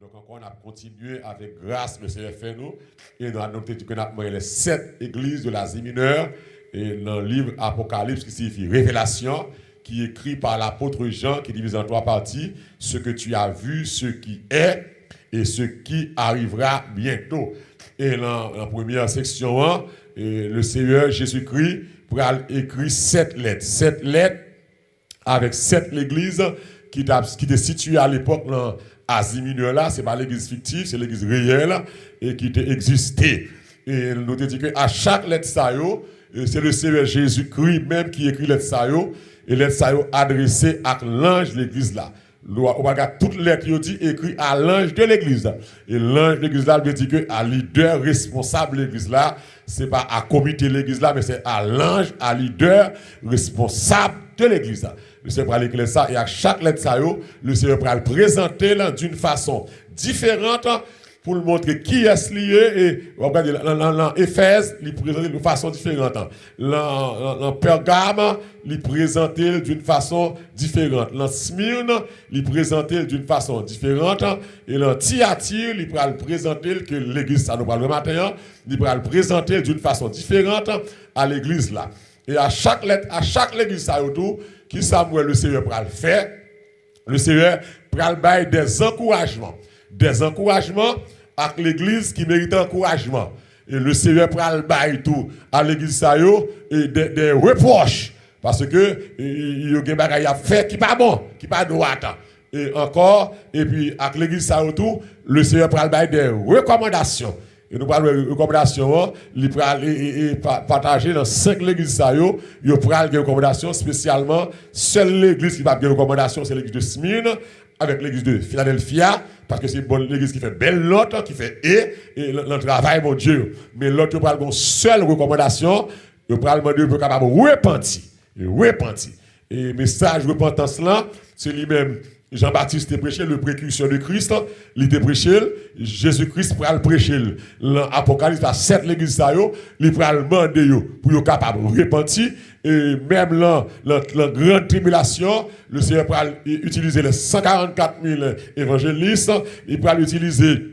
Donc encore, on a continué avec grâce, le Seigneur fait nous. Et nous avons noté que nous avons les 7 églises de l'Asie mineure. Et dans le livre Apocalypse, qui signifie révélation, qui est écrit par l'apôtre Jean, qui divise en 3 parties, ce que tu as vu, ce qui est, et ce qui arrivera bientôt. Et dans la première section, le Seigneur Jésus-Christ a écrit 7 lettres. 7 lettres avec 7 églises qui étaient situées à l'époque dans l'Asie mineure. Là, ce n'est pas l'église fictive, c'est l'église réelle et qui existait. Et nous avons dit qu'à chaque lettre, c'est le Seigneur Jésus-Christ même qui écrit lettre et lettre adressée à l'ange de l'église là. On regarde toutes les lettres qui ont dit écrit à l'ange de l'église. Et l'ange de l'église là veut dire que à leader responsable de l'église là, c'est pas à comité de l'église là, mais c'est à l'ange, à leader responsable de l'église là. Le Seigneur va écrire ça et à chaque lettre le Seigneur va le présenter d'une façon différente pour le montrer qui est lié. Et regardez, dans Éphèse, il présente de façon différente. Dans Pergame, il présente d'une façon différente. Dans Smyrne, il présente d'une façon différente. Et dans Thyatire, il va le présenter que l'église, ça nous parle le matin, il va le présenter d'une façon différente à l'église là. Et à chaque lettre, à chaque église, ça autour, qui Samuel le Seigneur va le faire, le Seigneur va le bailler des encouragements. Des encouragements à l'église qui mérite encouragement. Et le Seigneur prend le bail tout à l'église et des reproches. Parce que il y a des choses à faire qui pas bon, qui pas droit. Et encore, et puis à l'église tout, le Seigneur prend le bail des recommandations. Et nous parlons de recommandations, il prend partager dans 5 églises il prend des recommandations spécialement. Seule l'église qui va avoir des recommandations, c'est l'église de Smyrne, avec l'église de Philadelphia, parce que c'est l'église qui fait belle note, qui fait et le travail, mon Dieu. Mais l'autre, il parle d'une seule recommandation, il parle de Dieu capable de repentir. Et le message de repentance là, c'est lui-même. Jean-Baptiste a prêché le précurseur de Christ, il a prêché, Jésus-Christ pour le prêcher. L'Apocalypse à 7 l'église, il pour le demander pour être capable de repentir. Et même là, la grande tribulation, le Seigneur pour utiliser les 144 000 évangélistes, il pour utiliser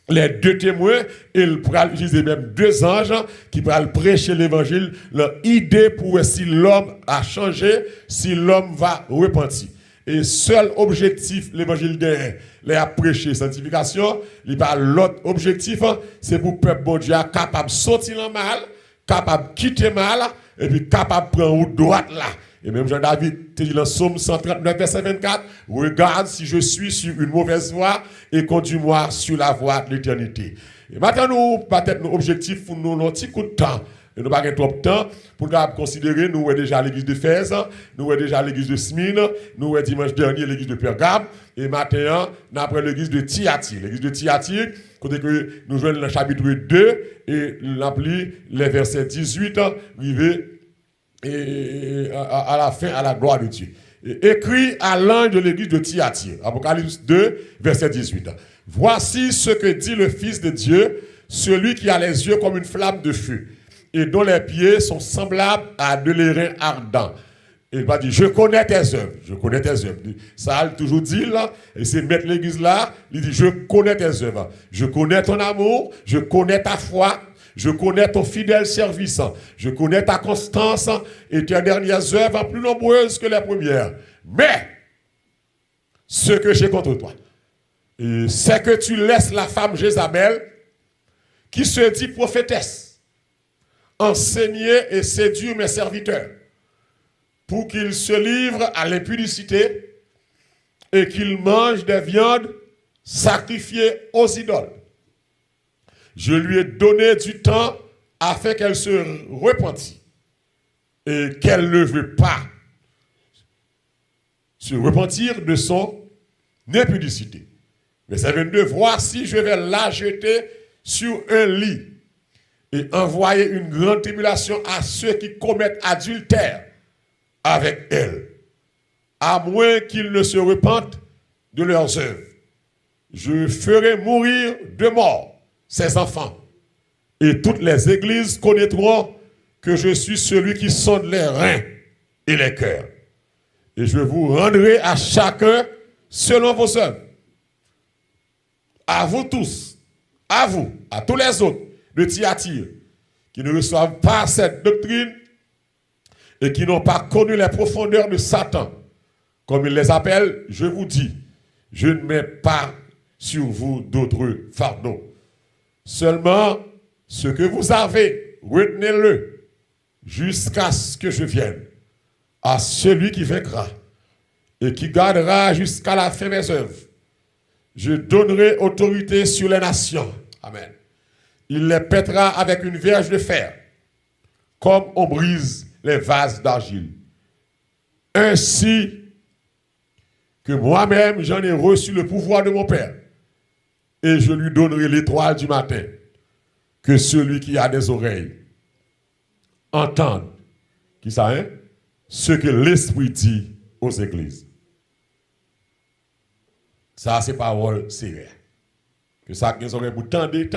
les 2 témoins, et il pourra utiliser même 2 anges qui pourront prêcher l'évangile, leur idée pour si l'homme a changé, si l'homme va repentir. Et seul objectif, l'évangile de les a prêché sanctification, il pas l'autre objectif, c'est pour le peuple bon Dieu capable de sortir dans le mal, capable de quitter le mal, et puis capable de prendre route droite là. Et même Jean-David te dit dans Psaume 139, verset 24, regarde si je suis sur une mauvaise voie et conduis-moi sur la voie de l'éternité. Et maintenant, nous, peut-être nos objectifs pour nous, un petit coup de temps. Et nous n'avons pas trop de temps pour nous considérer, nous sommes déjà à l'église de Fès, nous sommes déjà à l'église de Smyrne, nous sommes dimanche dernier à l'église de Pergame, et maintenant, nous avons l'église de Thyatire. L'église de Thyatire, côté que nous jouons dans le chapitre 2, et l'appli les versets 18, arrivé et à la fin, à la gloire de Dieu. Et écrit à l'ange de l'église de Thyatire, Apocalypse 2, verset 18. Voici ce que dit le Fils de Dieu, celui qui a les yeux comme une flamme de feu, et dont les pieds sont semblables à de l'airain ardent. Il va dire, je connais tes œuvres. Je connais tes œuvres. Ça a toujours dit là, et c'est mettre l'église là, il dit, je connais tes œuvres. Je connais ton amour, je connais ta foi, je connais ton fidèle service, je connais ta constance et tes dernières œuvres plus nombreuses que les premières. Mais, ce que j'ai contre toi, c'est que tu laisses la femme Jézabel, qui se dit prophétesse, enseigner et séduire mes serviteurs pour qu'ils se livrent à l'impudicité et qu'ils mangent des viandes sacrifiées aux idoles. Je lui ai donné du temps afin qu'elle se repentisse et qu'elle ne veut pas se repentir de son impudicité. Verset 22, voici, je vais la jeter sur un lit et envoyer une grande tribulation à ceux qui commettent adultère avec elle, à moins qu'ils ne se repentent de leurs œuvres. Je ferai mourir de mort ses enfants, et toutes les églises connaîtront que je suis celui qui sonde les reins et les cœurs. Et je vous rendrai à chacun selon vos œuvres. à vous tous, à vous, à tous les autres de Thyatire, qui ne reçoivent pas cette doctrine et qui n'ont pas connu les profondeurs de Satan, comme il les appelle, je vous dis, je ne mets pas sur vous d'autres fardeaux. Seulement, ce que vous avez, retenez-le jusqu'à ce que je vienne. À celui qui vaincra et qui gardera jusqu'à la fin mes œuvres, je donnerai autorité sur les nations. Amen. Il les pètera avec une verge de fer, comme on brise les vases d'argile. Ainsi que moi-même, j'en ai reçu le pouvoir de mon Père, et je lui donnerai l'étoile du matin. Que celui qui a des oreilles entende, qui ça, hein? Ce que l'Esprit dit aux églises. Ça, c'est parole sérieuse. Que ça, que les oreilles pour tendez.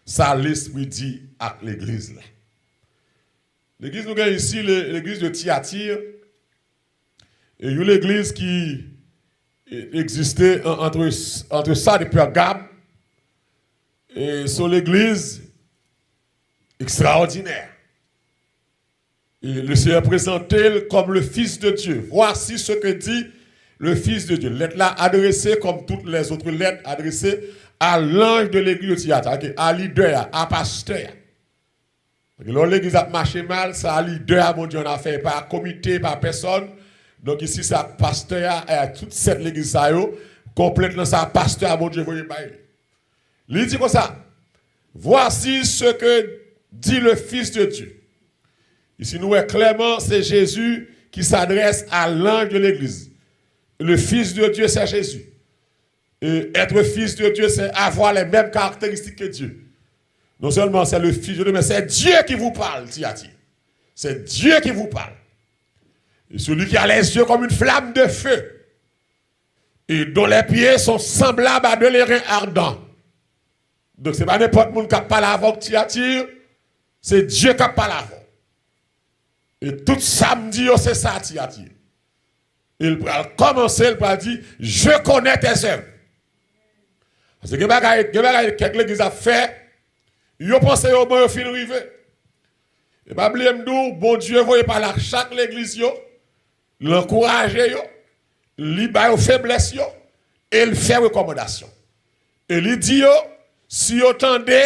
Ça, l'Esprit dit à l'église. L'église, nous avons ici l'église de Thyatire. Et une église qui existait entre ça et Pergame. Et c'est l'église extraordinaire. Et le Seigneur présentait comme le Fils de Dieu. Voici ce que dit le Fils de Dieu. Lettre là adressée comme toutes les autres lettres adressées à l'ange de l'église de Thyatire, à leader, à pasteur. Lorsque l'église a marché mal, ça a leader, mon Dieu, on a fait par comité, par personne. Donc ici, ça pasteur, et toute cette église, ça complètement ça pasteur, mon Dieu, vous voyez. Il dit comme ça, voici ce que dit le Fils de Dieu. Ici, nous voyons clairement, c'est Jésus qui s'adresse à l'ange de l'église. Le Fils de Dieu, c'est Jésus. Et être Fils de Dieu, c'est avoir les mêmes caractéristiques que Dieu. Non seulement c'est le Fils de Dieu, mais c'est Dieu qui vous parle, Thyatire. C'est Dieu qui vous parle. Et celui qui a les yeux comme une flamme de feu, et dont les pieds sont semblables à de l'airain ardent. Donc, ce n'est pas n'importe qui qui parle avant Thyatire, c'est Dieu qui parle avant. Et tout samedi, c'est ça, Thyatire. Il va commencer, il va dire, je connais tes œuvres. Parce que l'église a fait, ils ont pensé au bon fin arrivé. Et pas oublier m'dou, bon Dieu, voyez par là, chaque l'église, l'encourager, il bat aux faiblesses, et il fait recommandation. Et il dit, si vous attendez,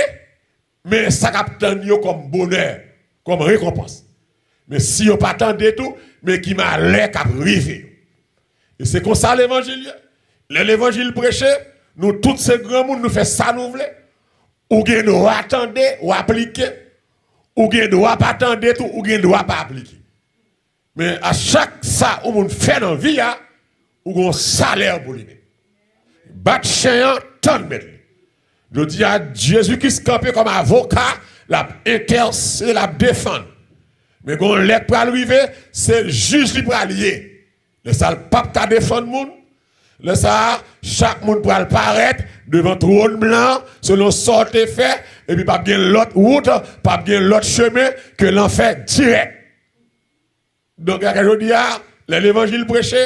mais ça capte comme bonheur, comme récompense. Mais si vous pas attendez tout, mais qui m'a l'air qu'à arriver. Et c'est comme ça l'évangile. L'évangile prêché, nous tous ces grands monde nous fait ça nous voulons. Ou bien nous attendre ou appliquer, ou bien nous pas attendre tout, ou bien nous pas appliquer. Mais à chaque ça où on fait dans la vie, ou un salaire pour lui. Battre chien, tant de mettre. Je dis à Jésus qui se campe comme avocat, la intercéder, la défendre. Mais quand l'être pour arriver, c'est juste lui pour allier. Le sale pape qui défend le monde. Le ça, chaque monde pour paraître devant trône blanc, selon sorte et fait, et puis pas bien l'autre route, pas bien l'autre chemin que l'enfer direct. Donc, je dis, l'évangile prêché,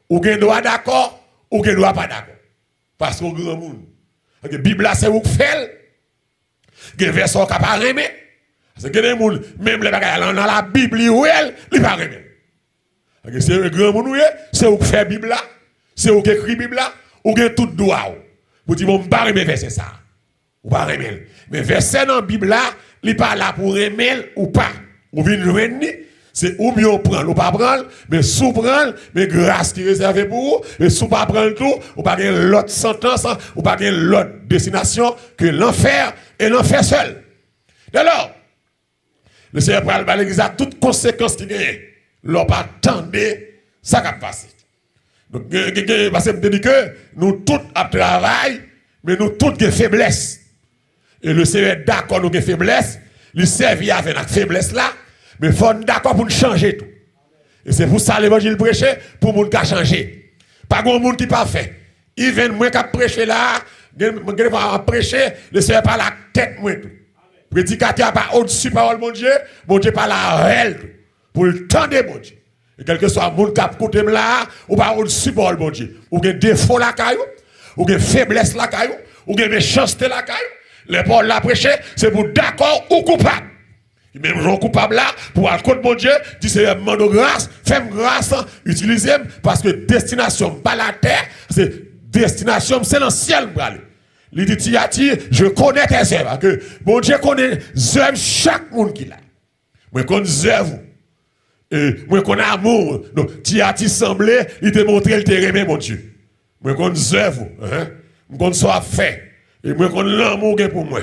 ou gen droit d'accord, ou gen droit pas d'accord. Parce qu'on grand monde. La Bible, c'est où fait. Gen verset qui pas remet. Parce que gen monde, même les bagages dans la Bible, il pas remet. C'est un grand monde, c'est où fait Bible là. C'est où écrit Bible là, ou gen tout droit. Vous dites, bon, pas remet verset ça. Ou pas remet. Mais verset dans la Bible là, il pas là pour remet ou pas. Ou vient joindre. C'est ou mieux on prend, ou pas prendre, mais sous prendre, mais grâce qui est réservée pour vous, et sous pas prendre tout, ou pas gagner l'autre sentence, ou pas gagner l'autre destination que l'enfer et l'enfer seul. Alors, le Seigneur parle de l'église à toutes conséquences qui gagnent. L'on pas attendez, ça va passer. Donc, parce que je dis que nous tous à travail, mais nous tous avons faiblesse. Et le Seigneur est d'accord, nous avons faiblesse, il servit avec notre faiblesse là. Mais il faut d'accord pour changer tout. Et c'est pour ça l'évangile prêché, pour le monde qui a changé. Pas de monde qui n'est pas fait. Il vient moi qui prêcher là, je vais prêcher, le Seigneur par la tête. Prédicateur pas au-dessus parole mon Dieu par la réelle. Pour le temps de mon Dieu. Et quel que soit le monde qui a écouté là, ou pas au-dessus parole mon Dieu. Ou des défauts là, ou une faiblesse la caillou, ou une méchanceté la caillou. Les Paul l'a prêché, c'est pour d'accord ou coupable. Même gens coupables là, pour aller contre mon Dieu, dit c'est demande grâce, fais-moi grâce, utilisez-moi, parce que destination, pas la terre, c'est destination, c'est dans le ciel. Il dit, Tiati, je connais tes œuvres, que mon Dieu connaît les œuvres chaque monde qui l'a. Moi, je connais les œuvres. Et moi, je connais l'amour. Donc, Tiati semblait, il te montrait, il te remet, mon Dieu. Moi, je connais les œuvres. Je connais ce qu'on fait. Et moi, je connais l'amour pour moi.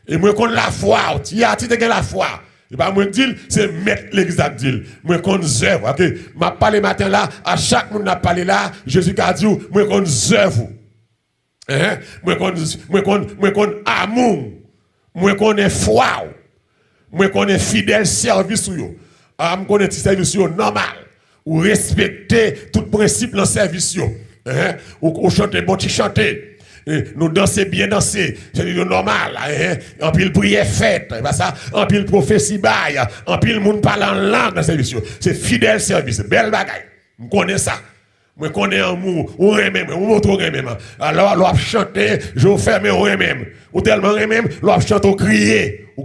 Et moi, je connais la foi. Tiati, tu as la foi. Et pas moi dire, c'est mettre l'église à dire. Moi, qu'on œuvre. Ok? M'a parlé matin là, à chaque monde n'a parlé là, Jésus a dit, moi, qu'on œuvre. Moi, qu'on amour. Moi, qu'on est foi. Moi, qu'on est fidèle service. Moi, qu'on est service normal. Ou respecter tout principe dans le service. Ou chanter, bon, tu chanter. Nous danser bien danser, c'est normal. En pile prière faite, en pile prophétie bail, en pile monde parle en langue dans service. C'est fidèle service, belle bagaille. Je connais ça. Je connais amour, on même, on montre même. Alors, l'on chanter, je ferme on même. Ou tellement même, l'on chante, on crier, on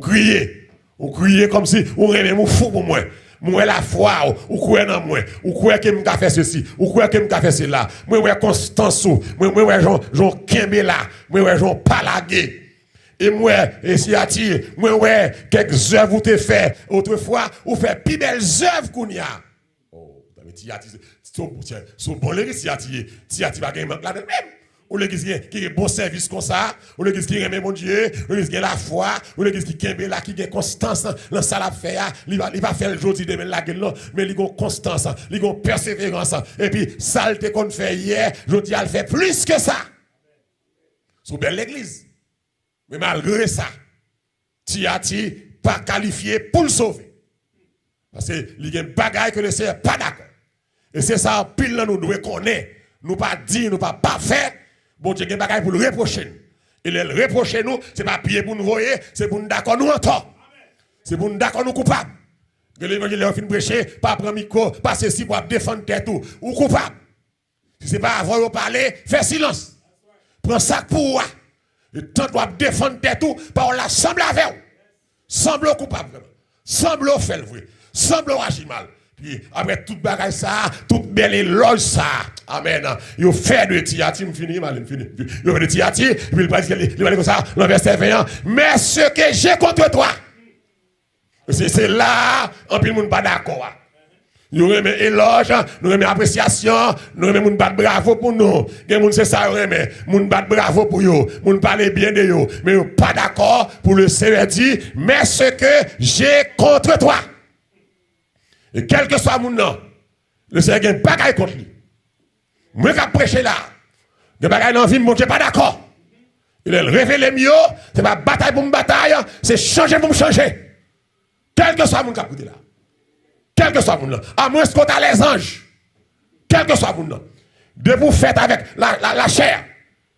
crier comme si on même, on fou pour moi. Moi la foi, ou quoi dans moi, ou quoi que m'ka fait ceci, ou quoi que m'ka fait cela. Moi ouais constance, moi ouais Jean Kembe là, moi ouais Jean Palagé. Et moi et si attire, moi ouais quelques œuvres vous te fait autrefois, ou fait plus belles œuvres qu'on y a. Oh, mais ti attire, so bon les si attire, pas gain manque là même. Ou l'église qui a bon service comme ça, ou l'église qui aime mon Dieu, ou l'église qui a la foi, ou l'église qui aime là, qui a constance dans ça la fait, il va faire le jour de demain la gueule, mais il a constance, il a persévérance, et puis saleté qu'on fait hier, je dis, elle fait plus que ça. C'est belle l'église. Mais malgré ça, Tiati pas qualifié pour le sauver. Parce que il y a une bagaille que le Seigneur n'est pas d'accord. Et c'est ça, pile là, nous devons connaître, nous pas dire, nous pas faire. Bon Dieu, il y a des bagages pour le reprocher. Et le reprocher nous, ce n'est pas pied pour nous voir, c'est pour nous d'accord nous en tort. C'est pour nous d'accord nous coupables. Que l'évangile est fin de prêcher, pas prendre micro, pas ceci pour défendre tête ou coupable. Si ce n'est pas avant de parler, fais silence. Prends ça pour moi. Et tant que défendre tête par la semble avec vous. Semble coupable. Semble faire le vrai. Semble agir mal. Puis après toute bagaille ça, toute belle éloge ça. Amen. Il fait de Tiati, il finit. Il fait de Tiati, puis il va dire comme ça, dans le verset 20. Mais ce que j'ai contre toi, c'est là, en plus, nous ne pas d'accord. Nous remet éloge, nous remet appréciation, nous remet moun bat bravo pour nous. Gen moun c'est ça remet, moun bat bravo pour yo, moun parler bien de yo, mais yo pas d'accord pour le Seigneur dit, mais ce que j'ai contre toi. Et quel que soit mon nom, le Seigneur n'a pas de contre lui. Moi qui prêché là, de bagaille dans la vie, mon Dieu pas d'accord. Il a révélé mieux, c'est pas bataille pour me bataille, c'est changer pour me changer. Quel que soit mon cap là. Quel que soit mon nom. À moins qu'on a les anges. Quel que soit mon nom. De vous faire avec la chair.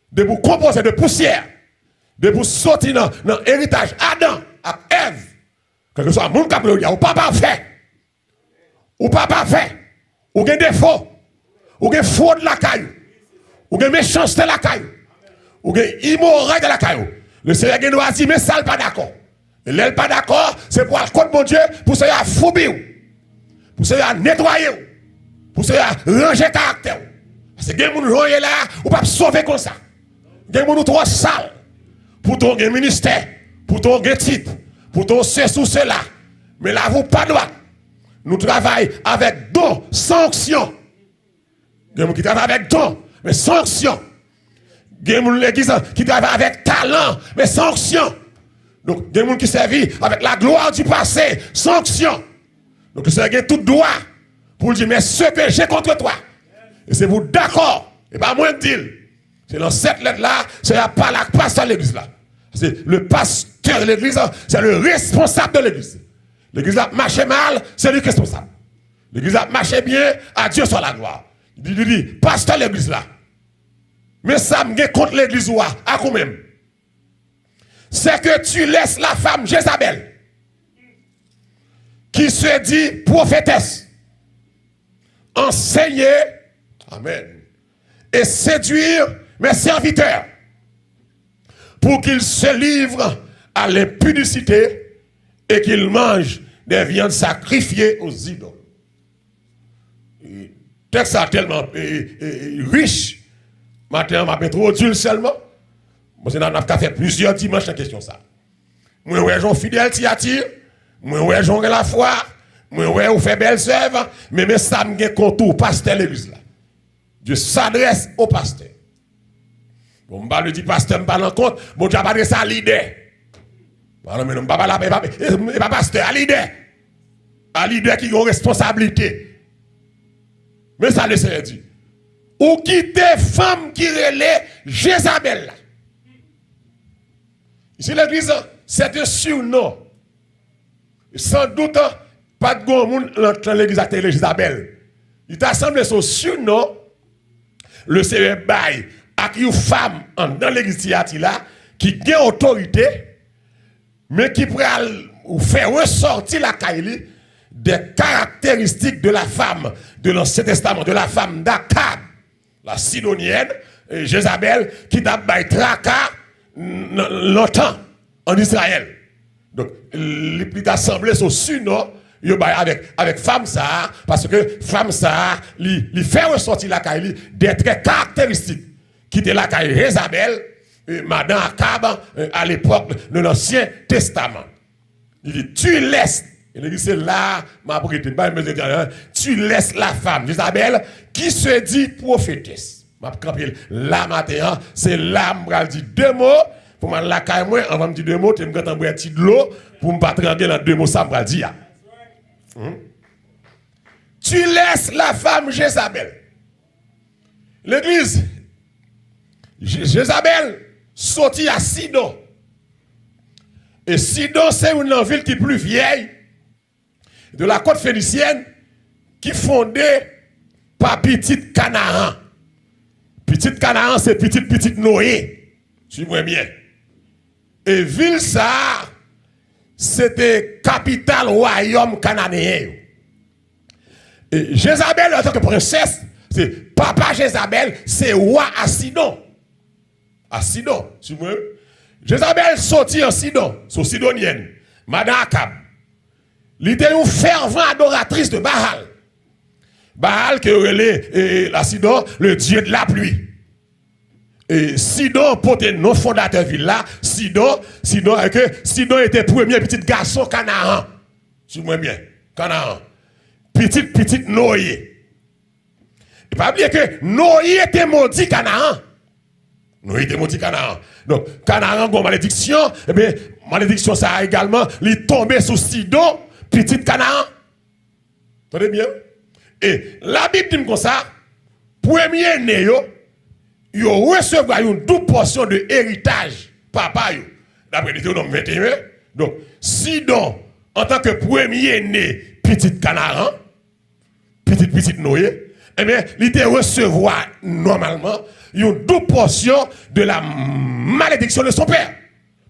De vous composer de poussière. De vous sortir dans l'héritage Adam à Ève. Quel que soit mon cap là, ou pas parfait. Ou pas parfait. Ou gen défaut. Ou gen faute de la caillou. Ou gen méchanceté de la caillou. Ou gen immoralité de la caillou. Le Seigneur nous a dit, mais ça n'est pas d'accord. Et là, pas d'accord, c'est pour aller contre mon Dieu, pour se faire phobie. Pour se nettoyer, pour se ranger caractère. Parce que les gens qui là, ou pas sauver comme ça. Les gens qui sont trop sales. Pour ton ministère, pour ton titre, pour ton ceci ou cela. Mais là, vous pas droit. Nous travaillons avec don, sanction. Les gens qui travaillent avec don, mais sanction. Les gens qui travaillent avec talent, mais sanction. Donc, les gens qui servent avec la gloire du passé, sanction. Donc, c'est a tout droit pour dire, mais ce que j'ai contre toi, et c'est vous d'accord, et pas moins de dire. C'est dans cette lettre-là, c'est pas la pasteur de l'église là. C'est le pasteur de l'église, c'est le responsable de l'église. L'église a marché mal, c'est lui responsable. L'église a marché bien, à Dieu soit la gloire. Il dit, pasteur de l'église là. Mais ça me contre l'église ou à quoi même? C'est que tu laisses la femme Jézabel, qui se dit prophétesse, enseigner, amen, et séduire mes serviteurs, pour qu'ils se livrent à l'impudicité et qu'ils mangent des viandes sacrifiées aux idoles. Le texte est tellement riche. Maintenant, je vais introduire seulement. Parce que nous avons fait plusieurs dimanches en question ça. Moi, ouais, j'en fidèle t'y attire. Moi, ouais, j'en la foi. Moi, ouais, on fait belle œuvre. Mais ça me contour pasteur l'église là. Dieu s'adresse au pasteur. Bon, je ne dis pasteur, je ne parle en compte. Bon, je ne parle pas de ça à l'idée. Alors, mais je ne parle pas pasteur, à l'idée. À l'idée qui a une responsabilité. Mais ça, le Seigneur dit. Ou quitter femme qui relève Jézabel. Ici, l'église, c'est un surnom. Sans doute, pas de grand monde dans l'église à Jézabel. Il t'a semblé son surnom, le Seigneur bail à une femme dans l'église là, qui a autorité, mais qui pourrait faire ressortir la Kaili des caractéristiques de la femme de l'Ancien Testament, de la femme d'Akab, la Sidonienne, Jézabel, qui a bail tracas longtemps en Israël. Donc, il a semblé son surnom avec femme ça, parce que femme ça, il fait ressortir la Kaili des traits caractéristiques qui étaient la Kaili Jézabel, Madame Akab, à l'époque de l'Ancien Testament. Il dit, tu laisses, il dit, c'est là, tu laisses la femme Jézabel qui se dit prophétesse. Là, matin, c'est là, je dis deux mots. Pour moi, la caille, moi, on va me dire deux mots, tu me dis un petit de l'eau, pour me pas trembler dans deux mots, ça me dire. Tu laisses la femme Jézabel. L'église, Jézabel, sortit à Sidon. Et Sidon, c'est une ville qui est plus vieille de la côte phénicienne qui fondée par Petite Canaan. Petite Canaan, c'est petite Noé. Suivez-moi bien. Et ville ça, c'était capitale royaume cananéen. Et Jézabel, en tant que princesse, c'est papa Jézabel, c'est roi à Sidon. À Sidon, suivez-moi. Jézabel sortit en Sidon, son sidonienne, Madame Akab. Elle était une fervente adoratrice de Baal. Baal qui relève la Sidon, le dieu de la pluie. Et Sidon, pour le nom fondateur de ville là, Sidon était le premier petit garçon Canaan. Suis-moi bien, Canaan. Petite Noé. Et pas oublier que Noé était maudit Canaan. Noé était maudit Canaan. Donc, Canaan a une malédiction, et bien, malédiction ça a également, il est tombé sous Sidon, petite Canaan. Entendez bien? Et la Bible dit comme ça, premier né, il recevra une double portion de héritage, papa, d'après Deutéronome 21. Donc, Sidon, en tant que premier né, petite Canaan, petite Noé, eh bien, il recevra normalement une double portion de la malédiction de son père.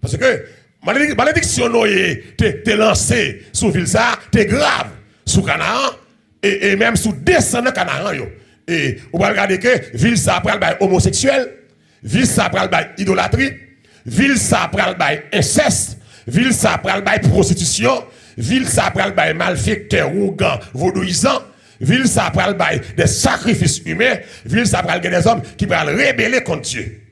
Parce que malédiction Noé t'es lancée sous ville ça, t'es grave sous Canaan et même sous descendant Canaan. Et on va regarder que ville ça pral bay homosexuel, ville ça pral bay idolâtrie, ville ça pral bay inceste, ville ça pral bay prostitution, ville ça pral bay malfecteur, rougan, vaudouisant, ville ça pral bay des sacrifices humains, ville ça pral des hommes qui pral rébeller contre Dieu.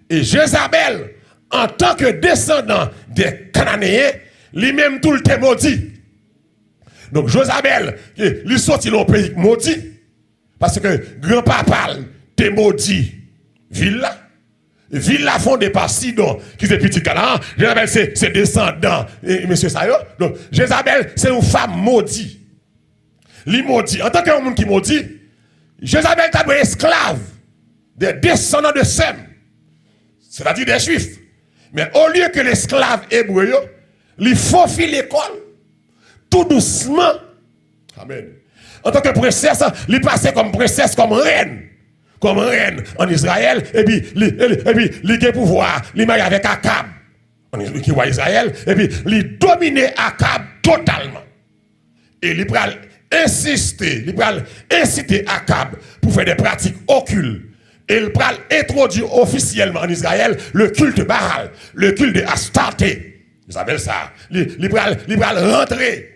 Et Jézabel, en tant que descendant des Cananéens, lui-même tout le temps maudit. Donc Jézabel, lui sorti dans le pays maudit. Parce que grand-papa t'es maudit. Ville là fondée par Sidon, qui est petit Canaan. Jézabel, c'est descendant. Et monsieur Sayo. Donc, Jézabel, c'est une femme maudite. Li maudit. En tant qu'un monde qui maudit, Jézabel est un esclave des descendants de Sem. C'est-à-dire des Juifs. Mais au lieu que l'esclave hébreu, il faufile l'école, tout doucement. Amen. En tant que princesse, il passait comme princesse, comme reine en Israël, et puis il a pouvoir, il marie avec Akab, qui voit Israël, et puis il dominait Akab totalement. Et il va inciter Akab pour faire des pratiques occultes, Et il va introduire officiellement en Israël le culte de Baal, le culte de Astarté. Vous savez ça. Il va rentrer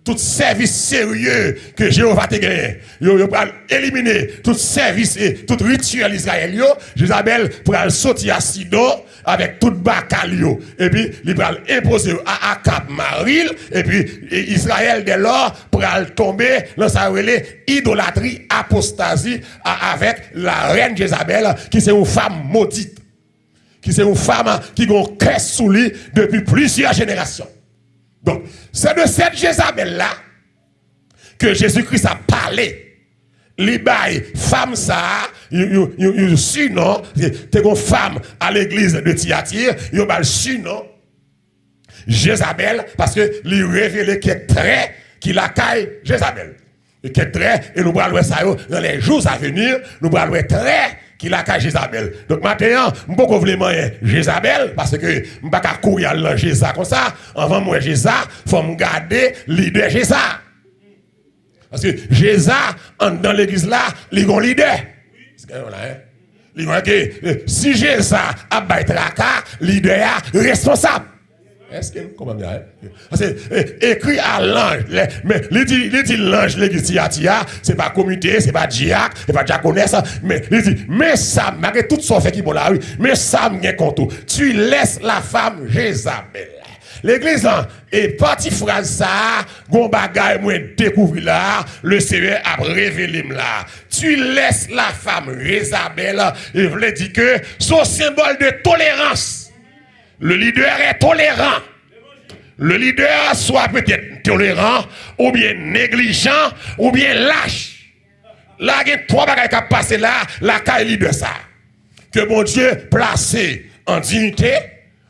tout service sérieux que Jéhovah te gagné. Il va éliminer tout service et tout rituel israélien. Jézabel va sortir à Sidon avec tout bacalio. Et puis, il va imposer à Akab Maril. Et puis, Israël dès lors va tomber dans sa idolâtrie, apostasie avec la reine Jézabel qui c'est une femme maudite. Qui c'est une femme qui a un cœur sous lui depuis plusieurs générations. Donc, c'est de cette Jézabel-là que Jésus-Christ a parlé. Les bails, femme ça, you surnom, t'es une femme à l'église de Thyatire, you bal surnom Jézabel, parce que lui révélé qu'il est très, qu'il a caille Jézabel. Et qu'il est très, et nous allons voir ça dans les jours à venir, nous allons voir très, qu'il a qu'à Jézabel. Donc maintenant, je ne peux pas vraiment Jézabel, parce que je ne peux pas courir à Jéza comme ça. Avant moi, Jéza, il faut me garder leader Jéza. Parce que Jéza, dans l'église là, il y a un leader. Si Jéza a battu tracas, leader responsable. Est-ce que vous comprenez? Parce que écrit à l'ange, mais il dit l'ange, l'église Thyatire, c'est pas comité, c'est pas diacre, c'est pas diaconesse, mais il dit, mais ça, malgré tout ça fait qui bon là, oui, mais ça m'y compte. Tu laisses la femme Jézabel. L'église est partie phrase ça, gon bagay moi découvrir là, le Seigneur a révélé là. Tu laisses la femme Jézabel, il voulait dire que son symbole de tolérance. Le leader est tolérant. Le leader soit peut-être tolérant, ou bien négligent, ou bien lâche. Là, il y a trois bagages qui passent là, la caille de ça. Que bon Dieu placé en dignité,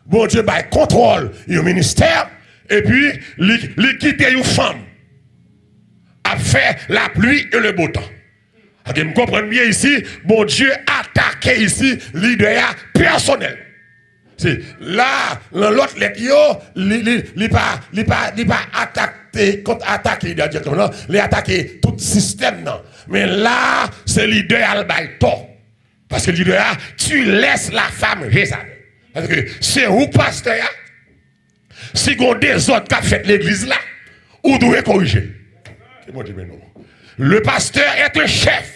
bon Dieu bah, contrôle le ministère, et puis il quitte une femme. A fait la pluie et le beau temps. Vous comprenez bien ici, bon Dieu attaqué ici, leader personnel. C'est là, l'autre lettre, il pas attaqué, contre-attaqué directement, il a attaqué tout le système. Non. Mais là, c'est leader Albaïto. Parce que le leader, tu laisses la femme Jézabel. Parce que c'est où pasteur, si vous avez des autres qui ont fait l'église là, vous devez corriger. Le pasteur est un chef.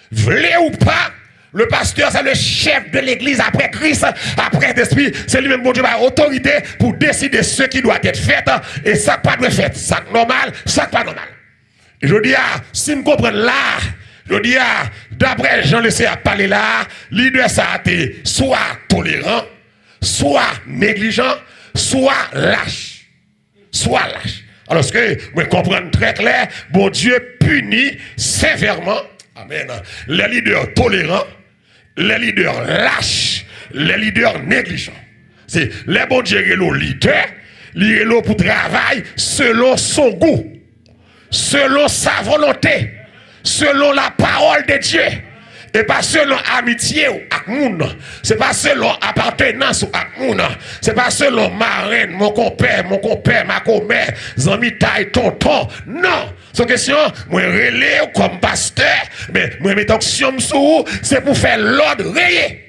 Voulez ou pas, le pasteur, c'est le chef de l'église après Christ, après l'Esprit. C'est lui-même, bon Dieu, qui a autorité pour décider ce qui doit être fait et ça pas doit être fait. Ça normal, ça pas normal. Et je dis, si nous comprenons là, je dis, d'après Jean le à parler là, leader ça a été soit tolérant, soit négligent, soit lâche. Soit lâche. Alors, ce que je comprends très clair, bon Dieu punit sévèrement, amen, les leaders tolérants, les leaders lâches, les leaders négligents. C'est les bon Dieu qui est le leader, il est là pour travailler selon son goût, selon sa volonté, selon la parole de Dieu. Et pas selon amitié ou ak moun. C'est pas selon appartenance ou ak moun. C'est pas selon marraine, mon compère, ma commère, zami taille, tonton. Non. C'est question, moi relais comme pasteur, mais moi mets action sous, c'est pour faire l'ordre rayé.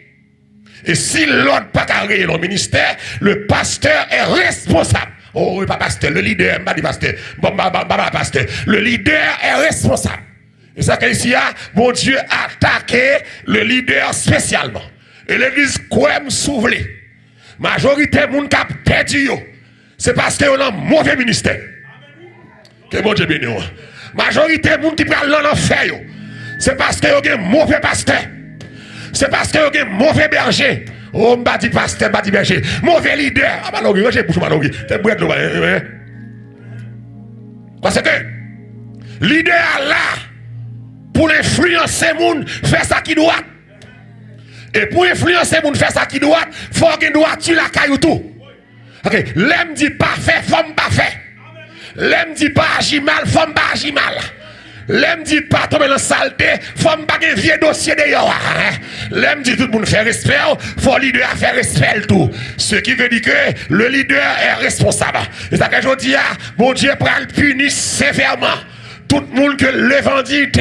Et si l'ordre pas qu'à rayer le ministère, le pasteur est responsable. Oh, pas pasteur, le leader, pas dit pasteur. Pasteur. Le leader est responsable. Et ça qu'ici, mon Dieu a attaqué le leader spécialement. Et l'église quoi me souvelé. Majorité moun qui a perdu, c'est parce que on a un mauvais ministère. Que bon Dieu bénisse. Majorité moun qui prend l'enfer, c'est parce que on a un mauvais pasteur. C'est parce que on a un mauvais berger. Oh, m'a dit pasteur, m'a dit berger. Mauvais leader. Ah, bah, l'ogre, j'ai bouche, l'ogre. T'es bouette, l'ogre. Parce que, leader là, pour influencer les gens, faire ça qui doit. Et pour influencer les gens, faire ça qui doit, il faut qu'il doit tuer la caillou tout. Ok, l'aime dit pas fait, femme pas fait. L'aime dit pas agir mal, femme pas agir mal. L'aime dit pas tomber dans la saleté, femme pas un vieux dossier d'ailleurs. L'aime dit tout le monde fait respect, faut le leader faire respect tout. Ce qui veut dire que le leader est responsable. Et ça que je dis, bon Dieu prend le punir sévèrement. Tout le monde que l'évangile,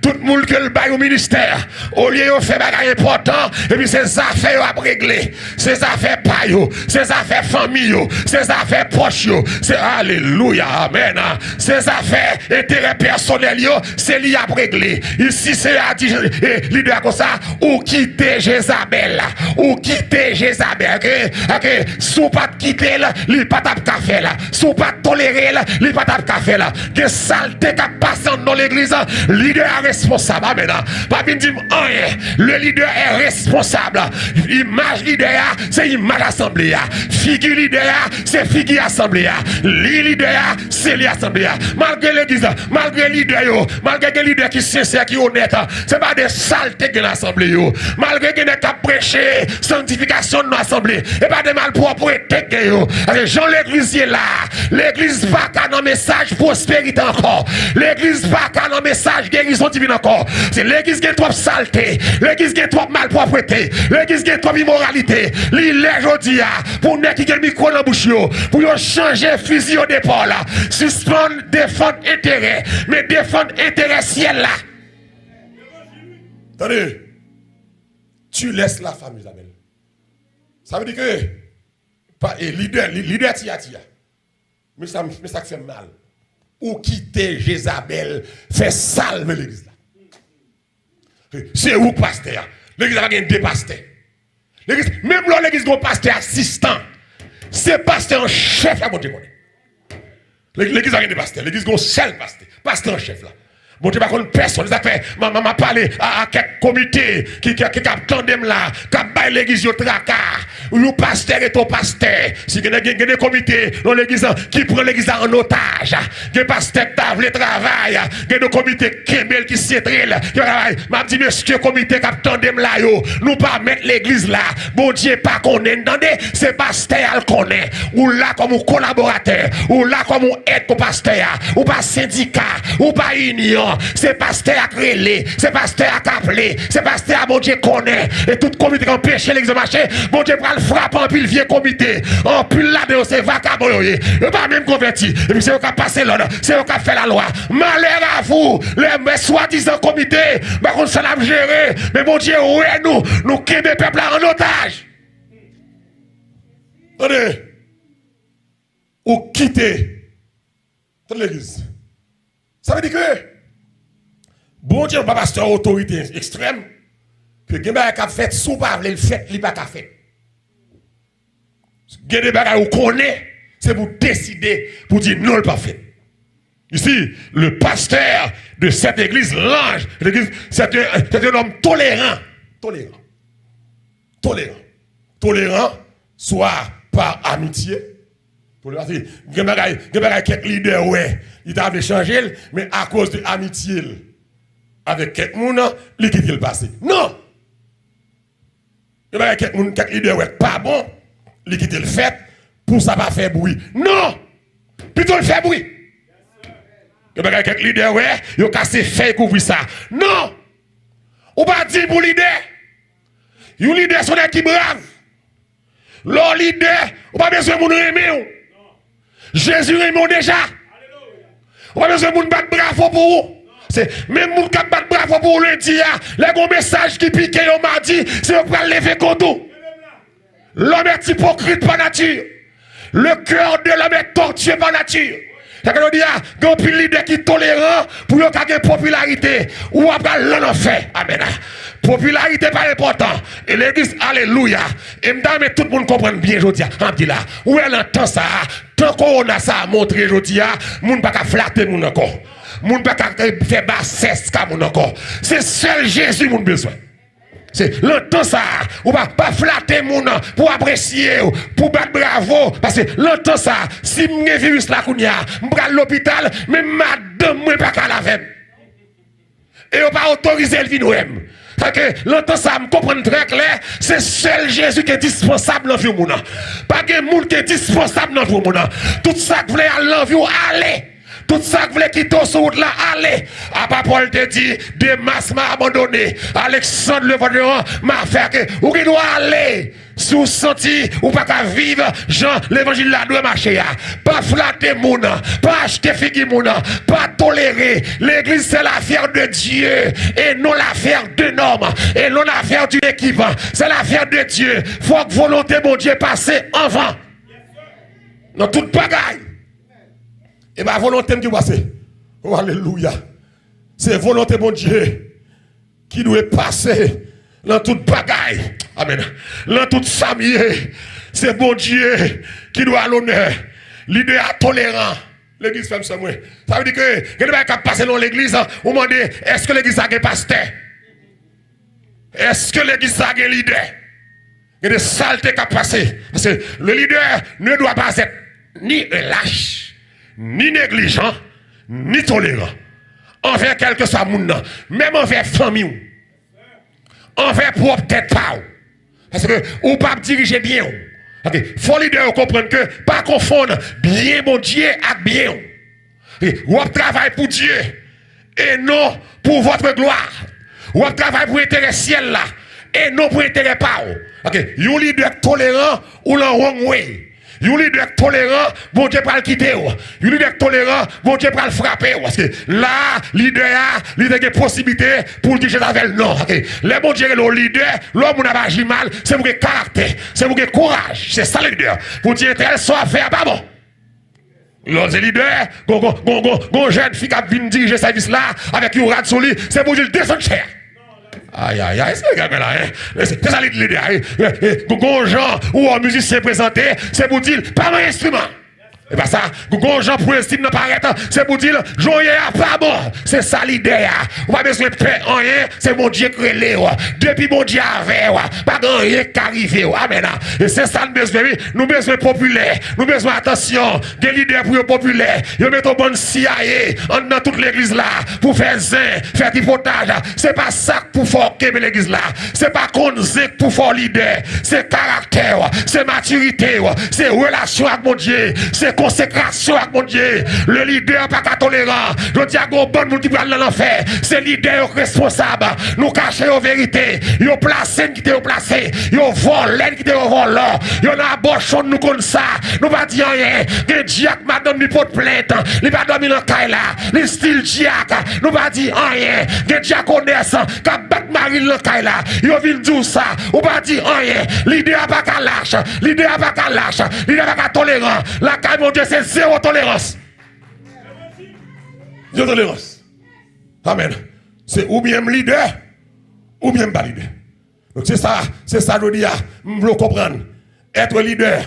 tout le monde que le bail au ministère, au lieu de faire des important, et puis ces affaires à régler, ces affaires payo, ces affaires famille, ces affaires proches, c'est alléluia, amen. Ces affaires intérêts personnels, c'est lié à régler. Ici, c'est à dire, leader comme ça, ou quitter Jézabel, ou quitter Jézabel, ok, sous pas quitter là, li pas tap café là, sous pas tolérer là, li pas tap café là, que saleté qui passe dans l'église, leader est responsable, amen. Pas bien dire rien, le leader est responsable. Image leader, c'est image assemblée. Figure leader, c'est figure assemblée. Leader, c'est l'assemblée. Malgré l'église, malgré leader, malgré les leaders qui sont sincères, qui sont honnêtes, c'est pas des saletés que l'assemblée. Malgré qu'ils n'ont qu'à prêcher sanctification de l'assemblée, et pas de malpropreté. Jean l'église est là. L'église pas qu'à un message prospérité encore. L'église pas qu'à un message guérison divine encore. C'est l'église qui est trop saleté. L'église qui est trop malpropreté. L'église qui est trop immoralité. L'île aujourd'hui, pour ne qui le micro dans la bouche, pour changer fusil au départ là. Suspendre, défendre intérêt. Mais défendre intérêt ciel là. Attendez. Tu laisses la femme Isabelle. Ça veut dire que pas leader tia. Mais ça fait mal. Ou quitter Jézabel, fait salve l'église là. C'est où pasteur? L'église a gagné deux pasteurs. L'église, même là l'église a un pasteur assistant. C'est pasteur en chef là, bon Dieu connaît. L'église a gagné deux pasteurs. L'église a un seul pasteur. Pasteur en chef là. Bon Dieu, par contre, personne. Ça fait, m'a parlé à quelques comités qui tandem là, qui baillent l'église au tracas. Le pasteur est au pasteur. Si il y a des comités dans l'église qui prend l'église en otage, des pasteurs qui tavent le travail, des comités qui s'étrillent, qui travaillent. M'a dit, monsieur, comité qui tandem là, nous pas mettre l'église là. Bon Dieu, pas qu'on est, entendez, c'est pasteur qu'on est. Ou là comme un collaborateur, ou là comme un aide au pasteur, ou pas syndicat, ou pas union. C'est pasteur à créer, c'est pasteur à capler, c'est pasteur à bon Dieu connaît. Et tout comité qui empêche l'église de marcher, bon Dieu prend le frappe en pile vieux comité. En pile là-dedans, c'est vacabon. Il n'est pas même converti. Et puis c'est eux qui ont passé l'ordre, c'est eux qui ont fait la loi. Malheur à vous, les soi-disant comités, par contre ça l'a géré. Mais bon Dieu, ouais, nous quittons le peuple en otage. Attendez, ou quitter toute l'église. Ça veut dire que bon Dieu, pas pasteur autorité extrême, que quelqu'un qui a fait sous pas le fait, il pas fait. Des bagages qu'on connaît, c'est pour décider, pour dire non, le pas fait. Ici, le pasteur de cette église, l'ange, l'église, c'est un homme tolérant. Tolérant, soit par amitié. Tolérant, c'est des bagages, quelques leaders, ouais, il t'a changé, mais à cause de amitié. Avec quelqu'un, il quitte le passé. Non! Il y a quelqu'un qui leader pas bon, il quitte le fait, pour ça pas faire bruit. Non! Plutôt le faire bruit. Il y a quelqu'un leader, il a cassé fait couvrir ça. Non! On va dire pour leader. Un leader son qui brave. Leur leader, on pas besoin de nous aimer. Jésus aime déjà. On pas besoin de nous battre bravo pour vous. C'est même moun qui bat bravo pour lundi, les gros messages qui piquent au mardi, c'est pour lever contre. L'homme est hypocrite par nature. Le cœur de l'homme est tortueux par nature. C'est que nous disons, il y a un leader qui est tolérant pour avoir une popularité. Ou après l'en fait. Amen. Popularité pas important. Et l'église, alléluia. Et mais tout le monde comprend bien aujourd'hui. Alhamdulillah. Où elle entend ça, tant qu'on a ça à montrer aujourd'hui, moun ne peut pas flatter moun encore. Moun pas faire bassesse comme moun encore. C'est seul Jésus moun besoin. C'est longtemps ça, ou pas flatter moun pour apprécier, pour battre bravo, parce que longtemps ça, si m'e virus la kounya, m'bral l'hôpital, mais madame moi pas qu'à la veine. Et on pas autoriser le vinoem. Parce que longtemps ça, me comprendre très clair, c'est seul Jésus qui est dispensable dans la vie moun. Pas que moun qui est dispensable dans la vie moun. Tout ça que voulez aller dans la vie, allez. Tout ça que voulait quitter sur route là, allez. Après Paul te dit, Demas m'a abandonné. Alexandre le Vendéan m'a fait que, ou qui doit aller. Sous senti ou pas qu'à vivre, Jean, l'évangile là doit marcher. Pas flatter moun, pas acheter figi moun, pas tolérer. L'église c'est l'affaire de Dieu et non l'affaire d'un homme et non l'affaire d'une équipe. C'est l'affaire de Dieu. Faut que volonté mon Dieu passe avant. Dans toute bagaille. Et ma volonté qui passe. Oh, alléluia. C'est volonté mon Dieu qui doit passer dans toute bagaille. Amen. Dans toute samier, c'est bon Dieu qui doit l'honneur. L'idée tolérant. L'église fait ça. Ça veut dire que quelqu'un qui passe dans l'église, on demande est-ce que l'église a un pasteur? Est-ce que l'église a un leader? Il y a des saletés qui passent. Parce que le leader ne doit pas être ni lâche, ni négligent, ni tolérant. Envers quel que soit le monde, même envers la famille, envers propre tête pas. Parce que ou pas diriger bien. Il faut leader comprendre que pas confondre bien mon Dieu avec bien. Ou travaille pour Dieu et non pour votre gloire. Ou travaille pour intérêt ciel là et non pour intérêt pas. You leader tolérant ou le wrong way. You leader tolérant, bon Dieu pour le quitter. You leader tolérant, bon Dieu pour le frapper. Parce que là, leader a des possibilités pour le dire avec non. Les bon Dieu, le leader, l'homme n'a pas agi mal, c'est pour que caractère, c'est pour que courage. C'est ça le leader. Pour dire qu'elle soit faire pas bon. L'autre leader, gon jeune fille qui vient diriger ce service là avec une rade sur lui, c'est pour dire descendre cher. Aïe, aïe, aïe, c'est là, c'est ça l'idée. Gon gens ou un musicien présenté, c'est pour dire, pas mon instrument. Et pas ça, gon gens pour estime ne paraît, c'est pour dire, joyeux pas bon. C'est ça l'idée. On va besoin de faire rien, c'est mon Dieu qui est là. Depuis mon Dieu avait, pas rien qui arrive. Amen. Et c'est ça nous besoin. Nous besoin populaire, nous besoin attention, des leaders pour populaire. Ils mettent au bon CIA dans toute l'église là pour faire zin, faire du potage. C'est pas ça pour faire l'église là. C'est pas qu'on pour faire leader. C'est caractère, c'est maturité, c'est relation avec mon Dieu, c'est consécration avec mon Dieu. Le leader pas tolérant. Je dis à bon monde qui va dans l'enfer. C'est leader responsable. Nous cacher la vérité. Ils placé qui t'ont placé. Ils volé qui t'ont volé. Ils ont abortion nous comme ça. Nous pas dire rien. Que Diak madame ni porte plainte. Il pas dormir dans caille là. Le style Diak. Nous pas dire rien. Que Diak connaisse. Qu'a battre Marie dans caille là. Ils viennent dire ça. Ou pas dire rien. Leader pas qu'à lâche. Leader pas qu'à lâche. Leader pas qu'à tolérant. La caille mon Dieu, c'est zéro tolérance. Zéro tolérance. Amen. C'est ou bien leader, ou bien pas leader. Donc c'est ça, je dis, je veux comprendre. Être leader,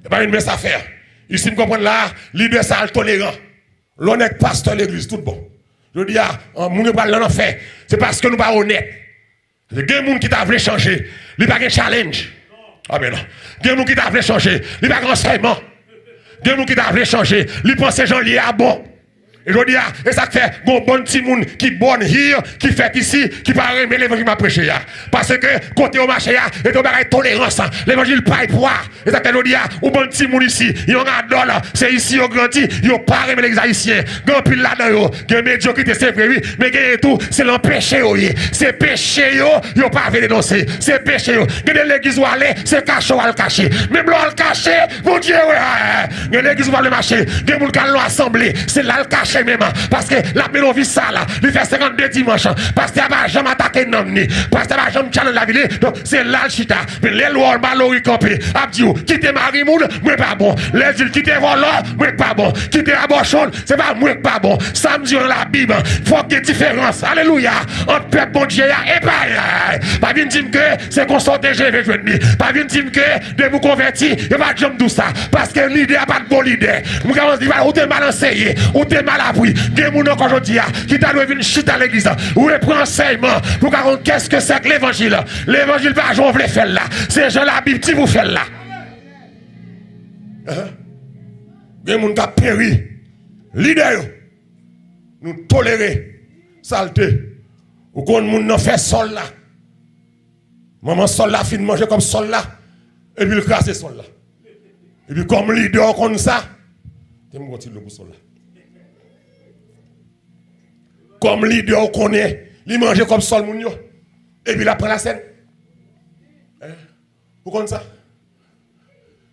c'est pas une mince affaire. Ici, je comprends là, leader, c'est le tolérant. L'honnête pasteur de l'église, tout bon. Je dis, on ne parle pas l'enfer. C'est parce que nous ne sommes pas honnêtes. Il y a des gens qui t'a voulu changer. Il n'y a pas de challenge. Amen. Il y a des gens qui t'a voulu changer. Il n'y a pas de renseignement. Des gens qui t'a changer, ils pensent que gens liés à bon. Et je dis, et ça fait bon petit monde qui bonne here, qui fait ici, qui parle mais l'évangile m'a prêché. Parce que côté au marché, et ton bagage tolérance, l'évangile pas poids. Et ça fait je dis, ou bon petit monde ici, ils ont adore, c'est ici au grandi, ils ont pas aimé les haïtiens. Grand pile là-dedans, il y a médiocrité, c'est vrai, oui, mais tout, c'est l'empêché, c'est péché, ils ont pas dénoncer, c'est péché. Il y a l'église où aller, c'est caché ou à le cacher. Même là, le cacher, mon Dieu, il y a l'église où aller marcher, il y a des gens qui l'ont assemblé, c'est là le cacher. Même, parce que la mélodie ça là, il fait 52 dimanches, parce qu'il n'y a pas jamais attaqué non ni, parce qu'il n'y a pas jamais challenge la ville, donc c'est là le chita, mais les lois malori campé, abdiou, quitter Marimoud, moi pas bon, les îles quitter Volant, moi pas bon, quitter Abochon, c'est pas moi pas bon, samedi dans la Bible, faut qu'il y ait différence, alléluia, entre peuple bon Dieu et pas bien dire que c'est qu'on sort des GV, pas bien dire que de vous convertir, il va jamais tout ça, parce que l'idée n'a pas de bon leader, nous commençons à dire, ou t'es mal enseigné, ou t'es mal appris, des gens aujourd'hui qui t'a venir chute à l'église, ou les prend enseignement, pour qu'on qu'est-ce que c'est que l'évangile, l'évangile pas j'en voulais faire là, c'est Jean la Bible qui vous fait là. Des gens qui ont péri, leader, nous tolérer, saleté, ou qu'on nous fait sol là. Maman sol là, fin de manger comme sol là, et puis le crasse sol là. Et puis comme leader comme ça, tu me continues le sol là. Comme leader, on connaît, il mange comme Sol Mounio. Et puis il prend la scène. Vous connaissez ça?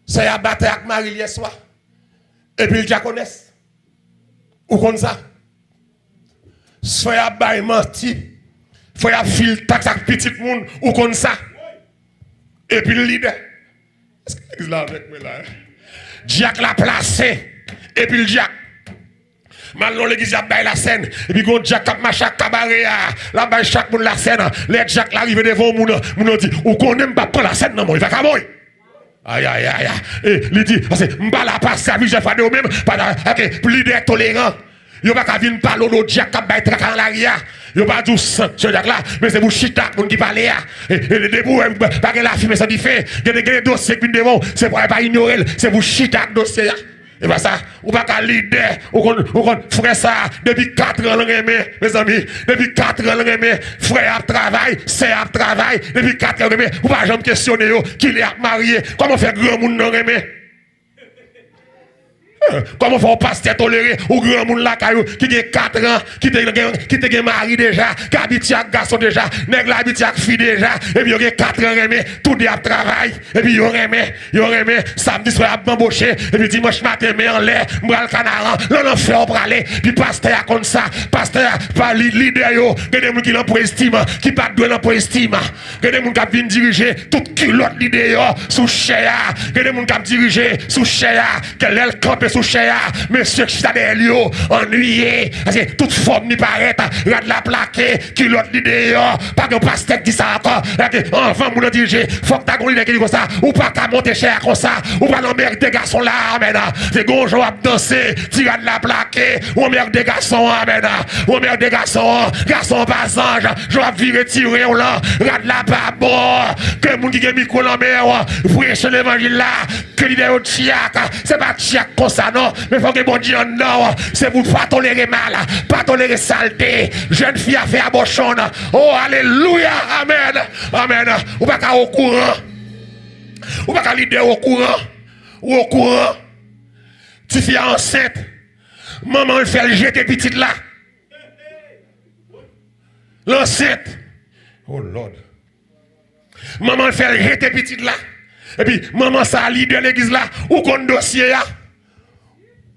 C'est à battre avec Marie hier soir. Et puis il la connaissent. Vous connaissez ça? C'est à bailler menti. Faut y a fil taxe avec petit monde. Vous connaissez ça? Et puis le leader. Est-ce que l'église là avec moi là? Jack l'a placé. Et puis le Jack. Maintenant l'église a baillé la scène. Et puis quand Jack a marché à cabaret, là bas chaque monde la scène. Les Jack l'arrive devant moun dit, ou qu'on aime pas prendre la scène non, il va camoy. Aïe aïe aïe. Et il dit, parce que m'ba la passe service j'ai fait de même, OK, plus leader tolérant. Yo pas ka vinn parler de Jack qui baille trac en l'arrière. Yo pas dit ce Jack là, mais c'est pour chita moun qui parler et le debout pas que la fumée ça dit fait. Il y a des dossiers qui devant, c'est pour pas ignorer, c'est pour chita dossier. Et bien ça, ou pas qu'à leader, ou qu'on frère ça, depuis 4 ans, mes amis, depuis 4 ans, frère a travail, c'est a travail, depuis 4 ans, ou pas jamais questionner qui est marié, comment faire grand monde non remet? Comment faire pasteur toléré ou grand monde là qui a 4 ans, qui te mari déjà, qui habite avec garçon déjà, nèg la habite avec fille déjà, et puis il y a 4 ans remet, tout dit à travail, et puis il remet, samedi soir à m'embaucher, et puis dimanche matin mais en l'air, m'bral canaran, l'on fait pour aller, puis pasteur comme ça, pasteur pas leader yo, que des gens qui l'ont pour estime, qui pas de l'ont pour estime, que des gens qui viennent diriger toute culotte leader yo sous cher, que des gens qui diriger sous cher, que l'aile camper sous cher, monsieur Chadel ennuyé, parce que toute forme n'y paraît, regarde la plaque, culotte leader yo, pas de pasteur qui dit ça encore, enfant moun diriger, faut que t'as gon leader qui dit comme ça, ou pas qu'à monter cher comme ça, ou pas l'emmerder des garçons là, amen, c'est gonjo à danser, tirer de la plaque, ou merde des garçons, amen, ou merde des garçons pas ange, je vais virer tirer là, regarde la babo, que moun qui a micro la mer, prêcher l'évangile là, que l'idée au tchiak, c'est pas tchiak comme ça non, mais faut que bon Dieu non, c'est pour pas tolérer mal, pas tolérer saleté, jeune fille a fait abortion, oh alléluia, amen, amen, ou pas qu'à au courant, ou pas qu'à l'idée au courant, ou au courant, tu fais enceinte, maman elle fait le jeter petite là, l'enceinte, oh Lord, maman elle fait le jeter petite là, et puis maman ça leader l'église là, ou qu'on dossier là,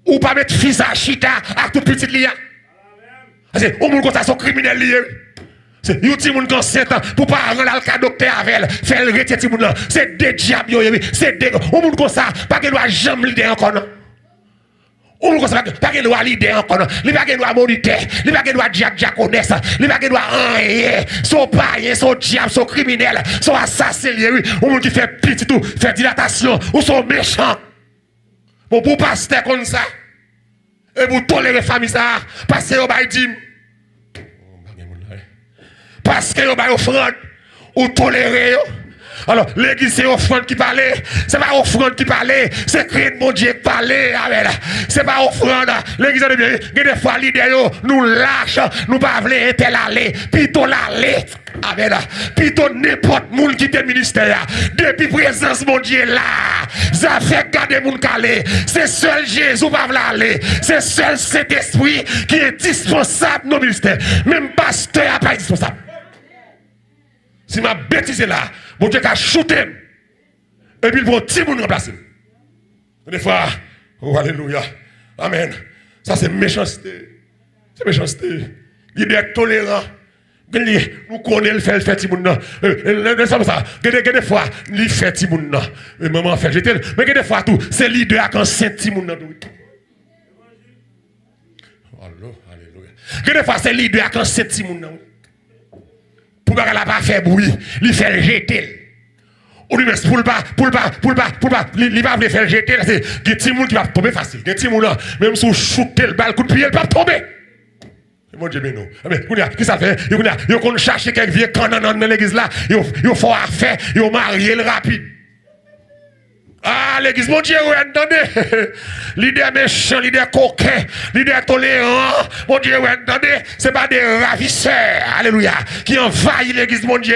ou pas mettre fils à chita à toute petite là, parce que au monde comme ça sont criminels liés. C'est yon ti moun qui enceinte pour pas rendre le docteur avec elle, faire le retirer ti moun là, c'est des diables yo, c'est des au monde comme ça, pas que doit jamais leader encore non. On ne sait pas qu'il doit leader encore, il pas qu'il doit moniteur, il pas qu'il doit diaconesse, il pas qu'il doit enrayer, son païen, son diable, son criminel, son assassin, ou qui fait petit tout, fait dilatation, ou son méchant. Bon, pour pasteur comme ça, et pour tolérer famille ça, parce que vous avez dit, parce que vous avez offrande, ou tolérer. Alors, l'église, c'est offrande qui parlait. C'est pas offrande qui parlait. C'est Christ, mon Dieu, qui parlait. C'est pas offrande. L'église, des fois, l'idée, nous lâche. Nous pas voulons tel aller. Plutôt l'aller. Amen. Plutôt n'importe monde qui est ministère. Depuis présence, mon Dieu, là. Ça fait garder mon calé. C'est seul Jésus qui va aller. C'est seul cet esprit qui est dispensable dans le ministère. Même pasteur n'est pas indispensable. Si ma bêtise est là, mon Dieu a shooté. Et puis il faut petit monde remplacer. Des fois, oh alléluia. Amen. Ça c'est méchanceté. C'est méchanceté. Il est tolérant. Nous connaissons le fait petit monde. Ça. Des fois, il fait petit monde. Mais maman fait jeter. Mais des fois tout, c'est leader quand c'est petit monde. Alléluia. Des fois c'est leader quand c'est petit monde. Pour ne pas faire bruit, il fait jeter. Ou lui, pour ne pas, il va faire jeter. C'est des petits gens qui va tomber facile. Des petits gens là, même si vous shootez le bal, coup de pied, il va tomber. Mon Dieu, mais non. Mais, qu'est-ce que ça fait? Il faut chercher quelques vieux canons dans l'église là. Il faut faire, il faut marier le rapide. Ah, l'église, mon Dieu, vous entendez? Leader méchant, leader coquin, leader tolérant, mon Dieu, vous entendez? Ce n'est pas des ravisseurs, alléluia, qui envahissent l'église, mon Dieu,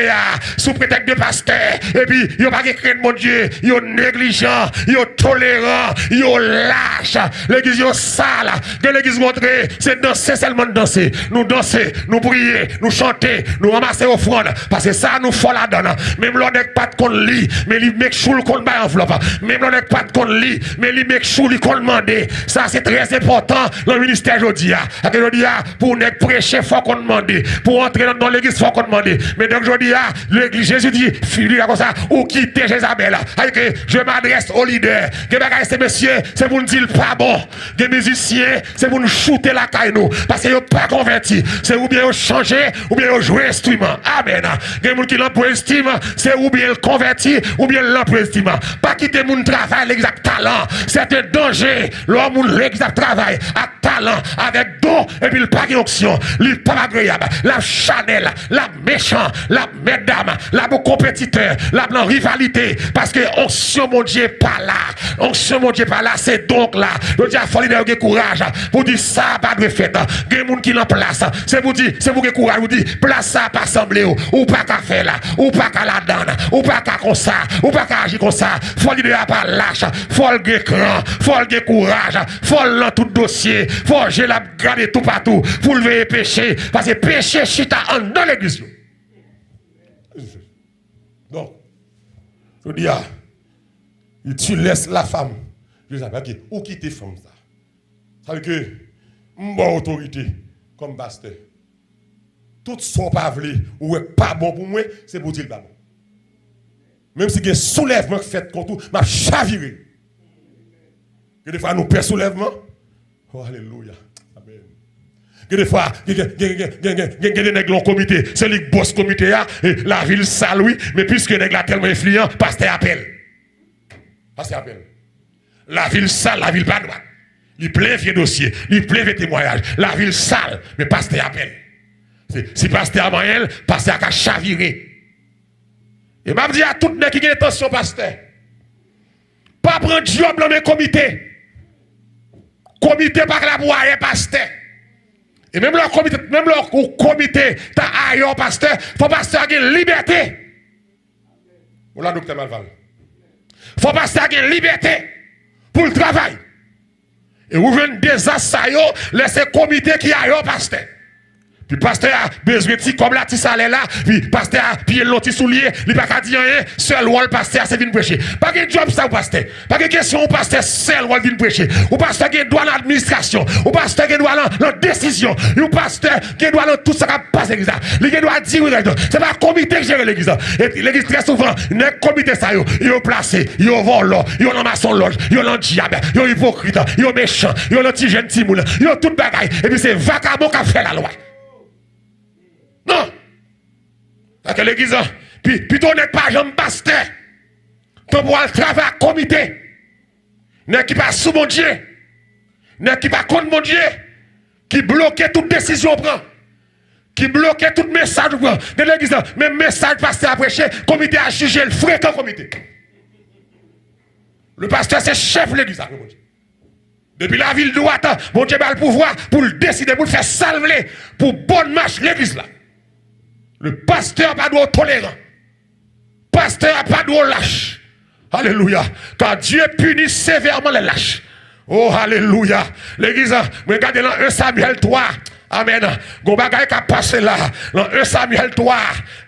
sous prétexte de pasteur. Et puis, ils n'ont pas créé, mon Dieu, ils sont négligents, ils sont tolérants, ils sont lâches. L'église est sale. Que l'église montre, c'est danser, seulement danser. Nous danser, nous prier, nous chanter, nous ramasser offrande. Parce que ça, nous faut la donne. Même l'on n'est pas de qu'on lit, mais il met choule qu'on bat enveloppe. Même l'on n'est pas de qu'on lit, mais il met choule qu'on demande. Ça, c'est très important dans le ministère aujourd'hui. Pour ne prêcher, il faut qu'on demande. Pour entrer dans l'église, il faut qu'on demande. Mais donc aujourd'hui, l'église, Jésus dit, comme ça, ou quitter Jézabel. Je m'adresse aux leaders. Ces messieurs, c'est pour nous dire pas bon. Les musiciens, c'est pour nous shooter la caille nous. Parce qu'ils ne sont pas convertis. C'est ou bien changer, ou bien jouer instrument. Amen. Les gens qui l'ont pour instrument, c'est ou bien le converti, ou bien l'ont pour instrument. Pas quitter mon travail, l'exact talent. C'est un danger. L'homme, l'exact travail, à talent, avec don, et puis le pas d'onction. Le pas agréable. La chanel, la méchant, la mesdames, la beau compétiteur, la blanc rivalité. Parce que onction, mon Dieu, pas là. Onction, mon Dieu, pas là. C'est donc là. Le Dieu a fallu de courage. Pour dire ça, pas de fait. Il y a des gens qui l'en place. C'est pour dire, c'est pour que courage. Vous dire, place ça, pas assembler. Ou pas qu'à faire là. Ou pas qu'à la donne. Ou pas qu'à comme ça. Ou pas qu'à agir comme ça. Faut dire, pas lâche. Faut le grand. Faut le courage. Faut le tout dossier. Faut j'ai la garder tout partout. Pour lever péché. Parce que péché, chita en dans l'église. Donc, je dis, tu laisses la femme. Je dis, ok, où quitter femme ça? Ça veut dire que, mon autorité, comme pasteur, tout ce qu'on pas voulu, ou pas bon pour moi, c'est pour dire pas bon. Même si il y a un soulèvement fait contre tout, m'a chaviré. Que des fois, nous perdons soulèvement. Oh, alléluia. Amen. Que des fois, il y a des nègres en comité. C'est lui qui bosse comité, la ville sale, oui, mais puisque les nègres tellement influents, pasteur appelle. Pasteur appelle. La ville sale, la ville pas droite. Il plein vieux dossier, il plein vieux témoignage. La ville sale, mais pasteur appelle. Si pasteur a moyen, pasteur a chaviré. Et m'a dit à tout le monde qui a attention, pasteur. Pas prendre job dans mes comités. Comité par la boire, pasteur. Et même leur comité, t'as ailleurs, pasteur, faut pasteur avoir une liberté. Voilà, docteur Malval. Faut pasteur avoir une liberté pour le travail. Et vous venez des assaillants, laissez comité qui ailleurs, pasteur. Puis pasteur a besoin de comme la tisse là, puis pasteur a pied l'autre soulier, il pas qu'à dire rien, seul wall pasteur c'est venu prêcher. Pas de job ça ou pasteur. Pas de question ou pasteur seul wall vient prêcher. Ou pasteur qui doit l'administration, ou pasteur qui doit la décision, ou pasteur qui doit tout ça qui passe l'église. Il doit dire c'est pas comité qui gère l'église. Et l'église très souvent, les comités ça yo placé, yo vol, yo dans maçon loge, yo dans diable, yo hypocrite, yo méchant, yo l'anti jeune timoun, yo tout bagaille et puis c'est vagabond qui fait la loi. Non. Parce que l'église, puis ton n'est pas un pasteur. Ton pour le travail à comité. N'est qui pas sous mon Dieu. N'est qui pas contre mon Dieu. Qui bloque toute décision prend. Qui bloque tout message prend. De l'église, même message pasteur à prêcher, comité a jugé le fréquent comité. Le pasteur c'est chef de l'église. Depuis la ville droite, mon Dieu a le pouvoir pour le décider, pour le faire salver, pour bonne marche l'église là. Le pasteur n'a pas de tolérant. Pasteur n'a pas de lâche. Alléluia. Car Dieu punit sévèrement les lâches. Oh, alléluia. L'église, regardez dans 1 Samuel 3. Amen. Gobagay qui a passé là. Dans 1 Samuel 3,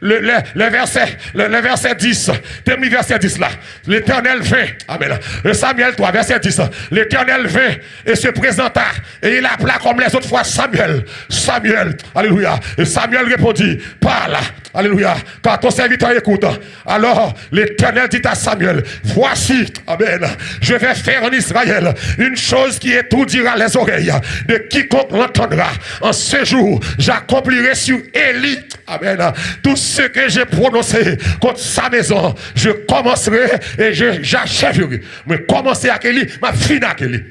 le verset 10. Termine verset 10 là. L'Éternel vint. Amen. 1 Samuel 3, verset 10. L'Éternel vint et se présenta. Et il appela comme les autres fois Samuel. Samuel. Alléluia. Et Samuel répondit, parle. Alléluia. Car ton serviteur écoute. Alors l'Éternel dit à Samuel, voici, amen, je vais faire en Israël une chose qui étourdira les oreilles de quiconque l'entendra. En ce jour, j'accomplirai sur Élie, amen, tout ce que j'ai prononcé contre sa maison. Je commencerai et j'achèverai. Mais commencer avec Élie, ma fin avec Élie.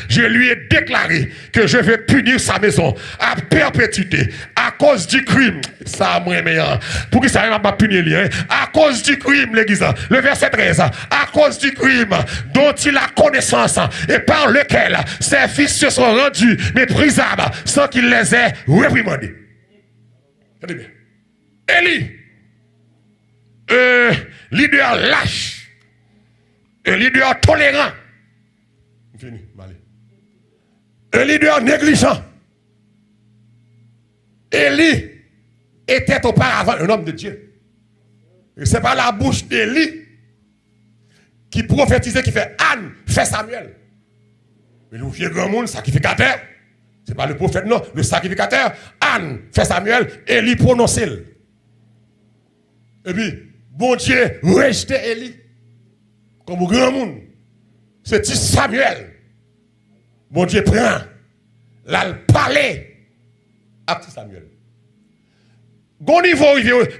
Je lui ai déclaré que je vais punir sa maison à perpétuité, à cause du crime, ça moi meilleur. Pour qui ça m'a pas puni lui, hein? À cause du crime, l'église, le verset 13, à cause du crime dont il a connaissance et par lequel ses fils se sont rendus méprisables sans qu'il les ait réprimandés. Regardez bien. Élie, leader lâche, un leader tolérant, fini, un leader négligent. Élie était auparavant un homme de Dieu. Et ce n'est pas la bouche d'Élie qui prophétisait, qui fait Anne, fait Samuel. Mais le vieux grand monde, sacrificateur, ce n'est pas le prophète, non, le sacrificateur, Anne, fait Samuel, Élie prononçait. Et puis, bon Dieu, rejetait Élie. Comme au grand monde. C'est Samuel. Bon Dieu prend, là, le palais. Petit Samuel. Bon niveau,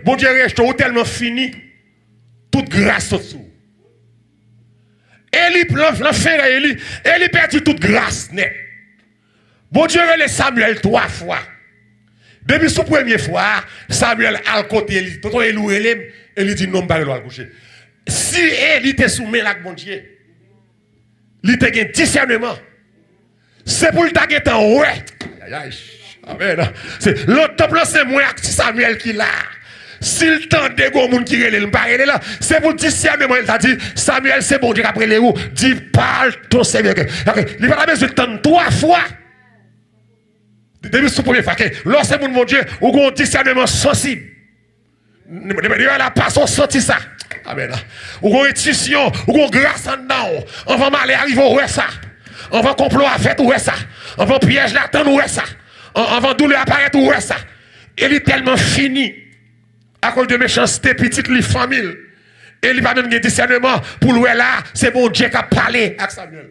bon Dieu reste tellement fini, toute grâce au-dessous. Élie, l'enfant Élie perdit toute grâce net. Bon Dieu relève Samuel 3 fois. Depuis sa première fois, Samuel a le côté Élie. Tonton Élie dit non, pas le coucher. Si Élie te soumis là, bon Dieu, il te gagne discernement. C'est pour le taguer en ouais. Amen. C'est l'autre temple, c'est moi avec Samuel qui l'a. S'il tente de go moun qui relève le là, c'est pour discernement. Il t'a dit Samuel, c'est bon Dieu qui a pris les roues. Dis parle ton Seigneur. Il va la besoin de tendre 3 fois. Depuis son premier fois, lorsque mon Dieu, ou un discernement sensible. La personne senti ça. Amen. Ou une intuition, ou une grâce en dedans. On va mal arriver où est ça. On va complot à faire où est ça. On va piège l'attendre où est ça. On va douleur apparaître où est ça. Il est tellement fini à cause de méchanceté petite les familles. Et il va même gagner discernement pour louer là, c'est bon Dieu qui a parlé avec Samuel.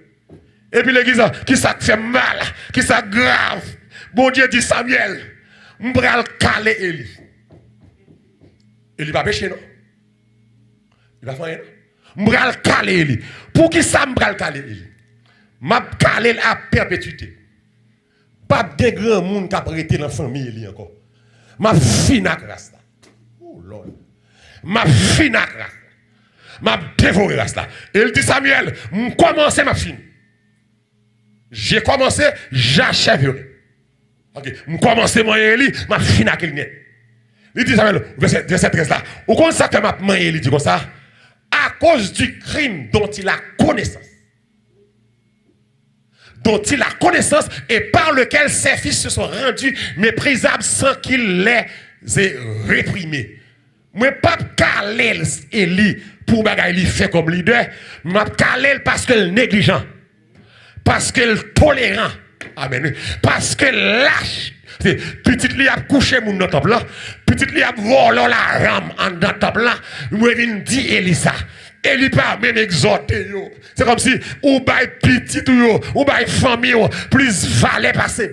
Et puis l'église, qui ça fait mal, qui ça grave. Bon Dieu dit Samuel, je vais caler Élie. Élie va pécher, non? Il va faire rien. Je vais caler Élie. Pour qui ça me caler Élie? Je vais caler à perpétuité. Pas de grand monde qui a prêté dans la famille Élie encore. Ma fine à grâce là. Oh Lord. Ma fine à grâce. Ma dévoré grâce là. Et il dit Samuel, je commence ma fine. J'ai commencé, j'achèverai. Ok, je commence mon Élie, ma fine à quel net. Il dit Samuel, verset 13 là. Ou comme ça que ma main Élie dit comme ça? À cause du crime dont il a connaissance. Dont il a connaissance et par lequel ses fils se sont rendus méprisables sans qu'il les ait réprimés. Moi, pas caler Élie pour bagaille fait comme leader, mais caler parce qu'elle est négligent, parce qu'elle est tolérant, amen, parce qu'elle lâche. Petite li a couché mon dans table là, petite li a volé la rame en dans table là, moi vinn dit Elisa. Élie pas même exhorté yo. C'est comme si ou bay petit ou bay famille plus valet passé.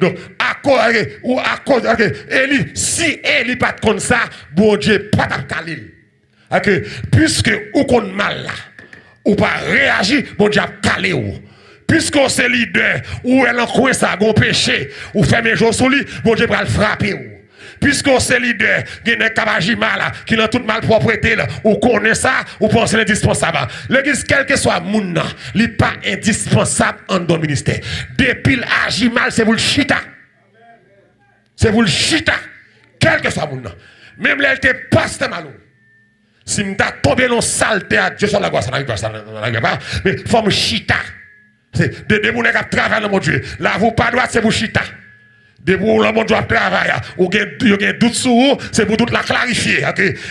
Donc à cause Élie si Élie pas comme ça, bon Dieu pas t'a calé. Puisque ou kon mal là, ou pas réagir, bon Dieu a calé ou. Puisque c'est leader ou elle en coin ça gon péché ou fait mes jours sur lui, bon Dieu va le frapper ou. Puisque c'est leader, qui n'est pas mal, qui n'a toute malpropreté, ou connaît ça, ou pense l'indispensable. L'église, quel que soit le monde, il n'est pas indispensable en dans le ministère. Depuis l'agit mal, c'est vous le chita. C'est vous le chita. Quel que soit le monde. Même là, il était pas malou. Si je suis tombé dans le saleté, Dieu soit la gloire, ça n'arrive pas. Mais il faut me chita. C'est des gens qui travaillent dans mon Dieu. Là, vous pas droit, c'est vous chita. De pour le monde doit travailler, ou gen doute sur vous, c'est pour tout la clarifier.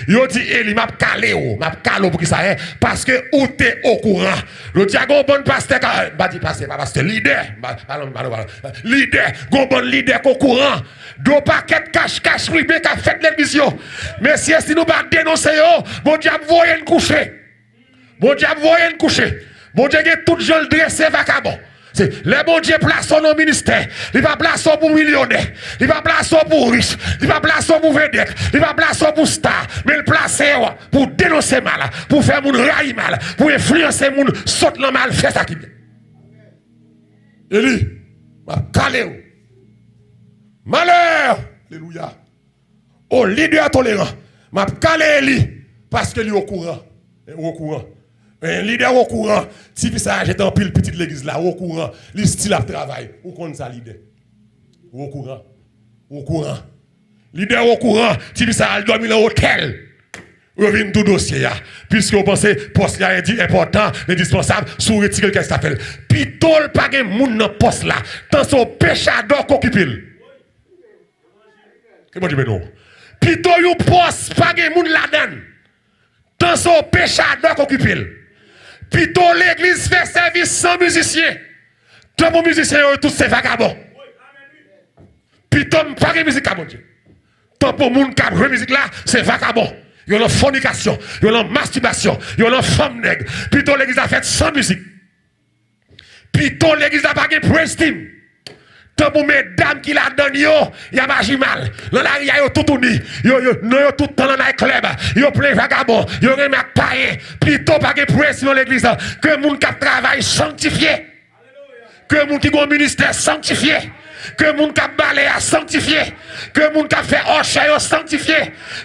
Yo dit Élie m'a calé pour qui ça est parce que ou t'es au courant. Le diagon bon pasteur pas dit pasteur pas pasteur leader. Leader, gon bon leader au courant. Do paquet cache oui ben qu'a fait l'émission. Mais si nous pas dénoncer yo, bon diable voyer coucher. Bon diable voyer coucher. Bon dieu gen tout gens dressé vagabond. Le bon Dieu place son ministère. Il va placer pour millionnaire. Il va placer pour riche. Il va placer pour vedette. Il va placer pour star. Mais il place pour dénoncer mal. Pour faire mon rail mal. Pour influencer mon saute le mal. Fait ça qui bien. Élie, m'a calé. Malheur. Alléluia. Au leader tolérant. M'a calé lui parce que lui au courant. Au courant. Un leader au courant. Si ça j'étais en pile petite l'église là au courant. Le style à travail. Où compte ça leader? Au courant. Au courant. Leader au courant. Si ça dormir dans l'hôtel. Revient tout dossier là. Puisque vous pensez poste là est important, indispensable, sous retirer qu'est-ce que ça fait. Pitol pas de monde dans poste là. Tant son péchador qu'occupe. Que bon Dieu non. Pitol yon poste pas de monde là-dedans. Tant son péchador qu'occupe. Pitol l'église fait service sans musicien. Tant mon musicien tous ces vagabonds. Pitol pas de musique à mon Dieu. Tant pour monde qui a joué musique là, c'est vagabond. Il y a la fornication, il y a la masturbation, il y a la femme nègre. Plutôt l'église a fait sans musique. Plutôt l'église a pas de prestige. Tant pour mesdames qui la donnent, il y a pas mal. Dans la rue, il y a tout uni. Il y a tout dans le club. Il y a plein de vagabonds. Il y a des païens. Plutôt pas de prestige dans l'église. Que les gens qui travaillent sanctifié. Que les gens qui ont un ministère sanctifié. Que les gens qui ont balé à sanctifié. Que les gens qui ont fait hoche à sanctifié.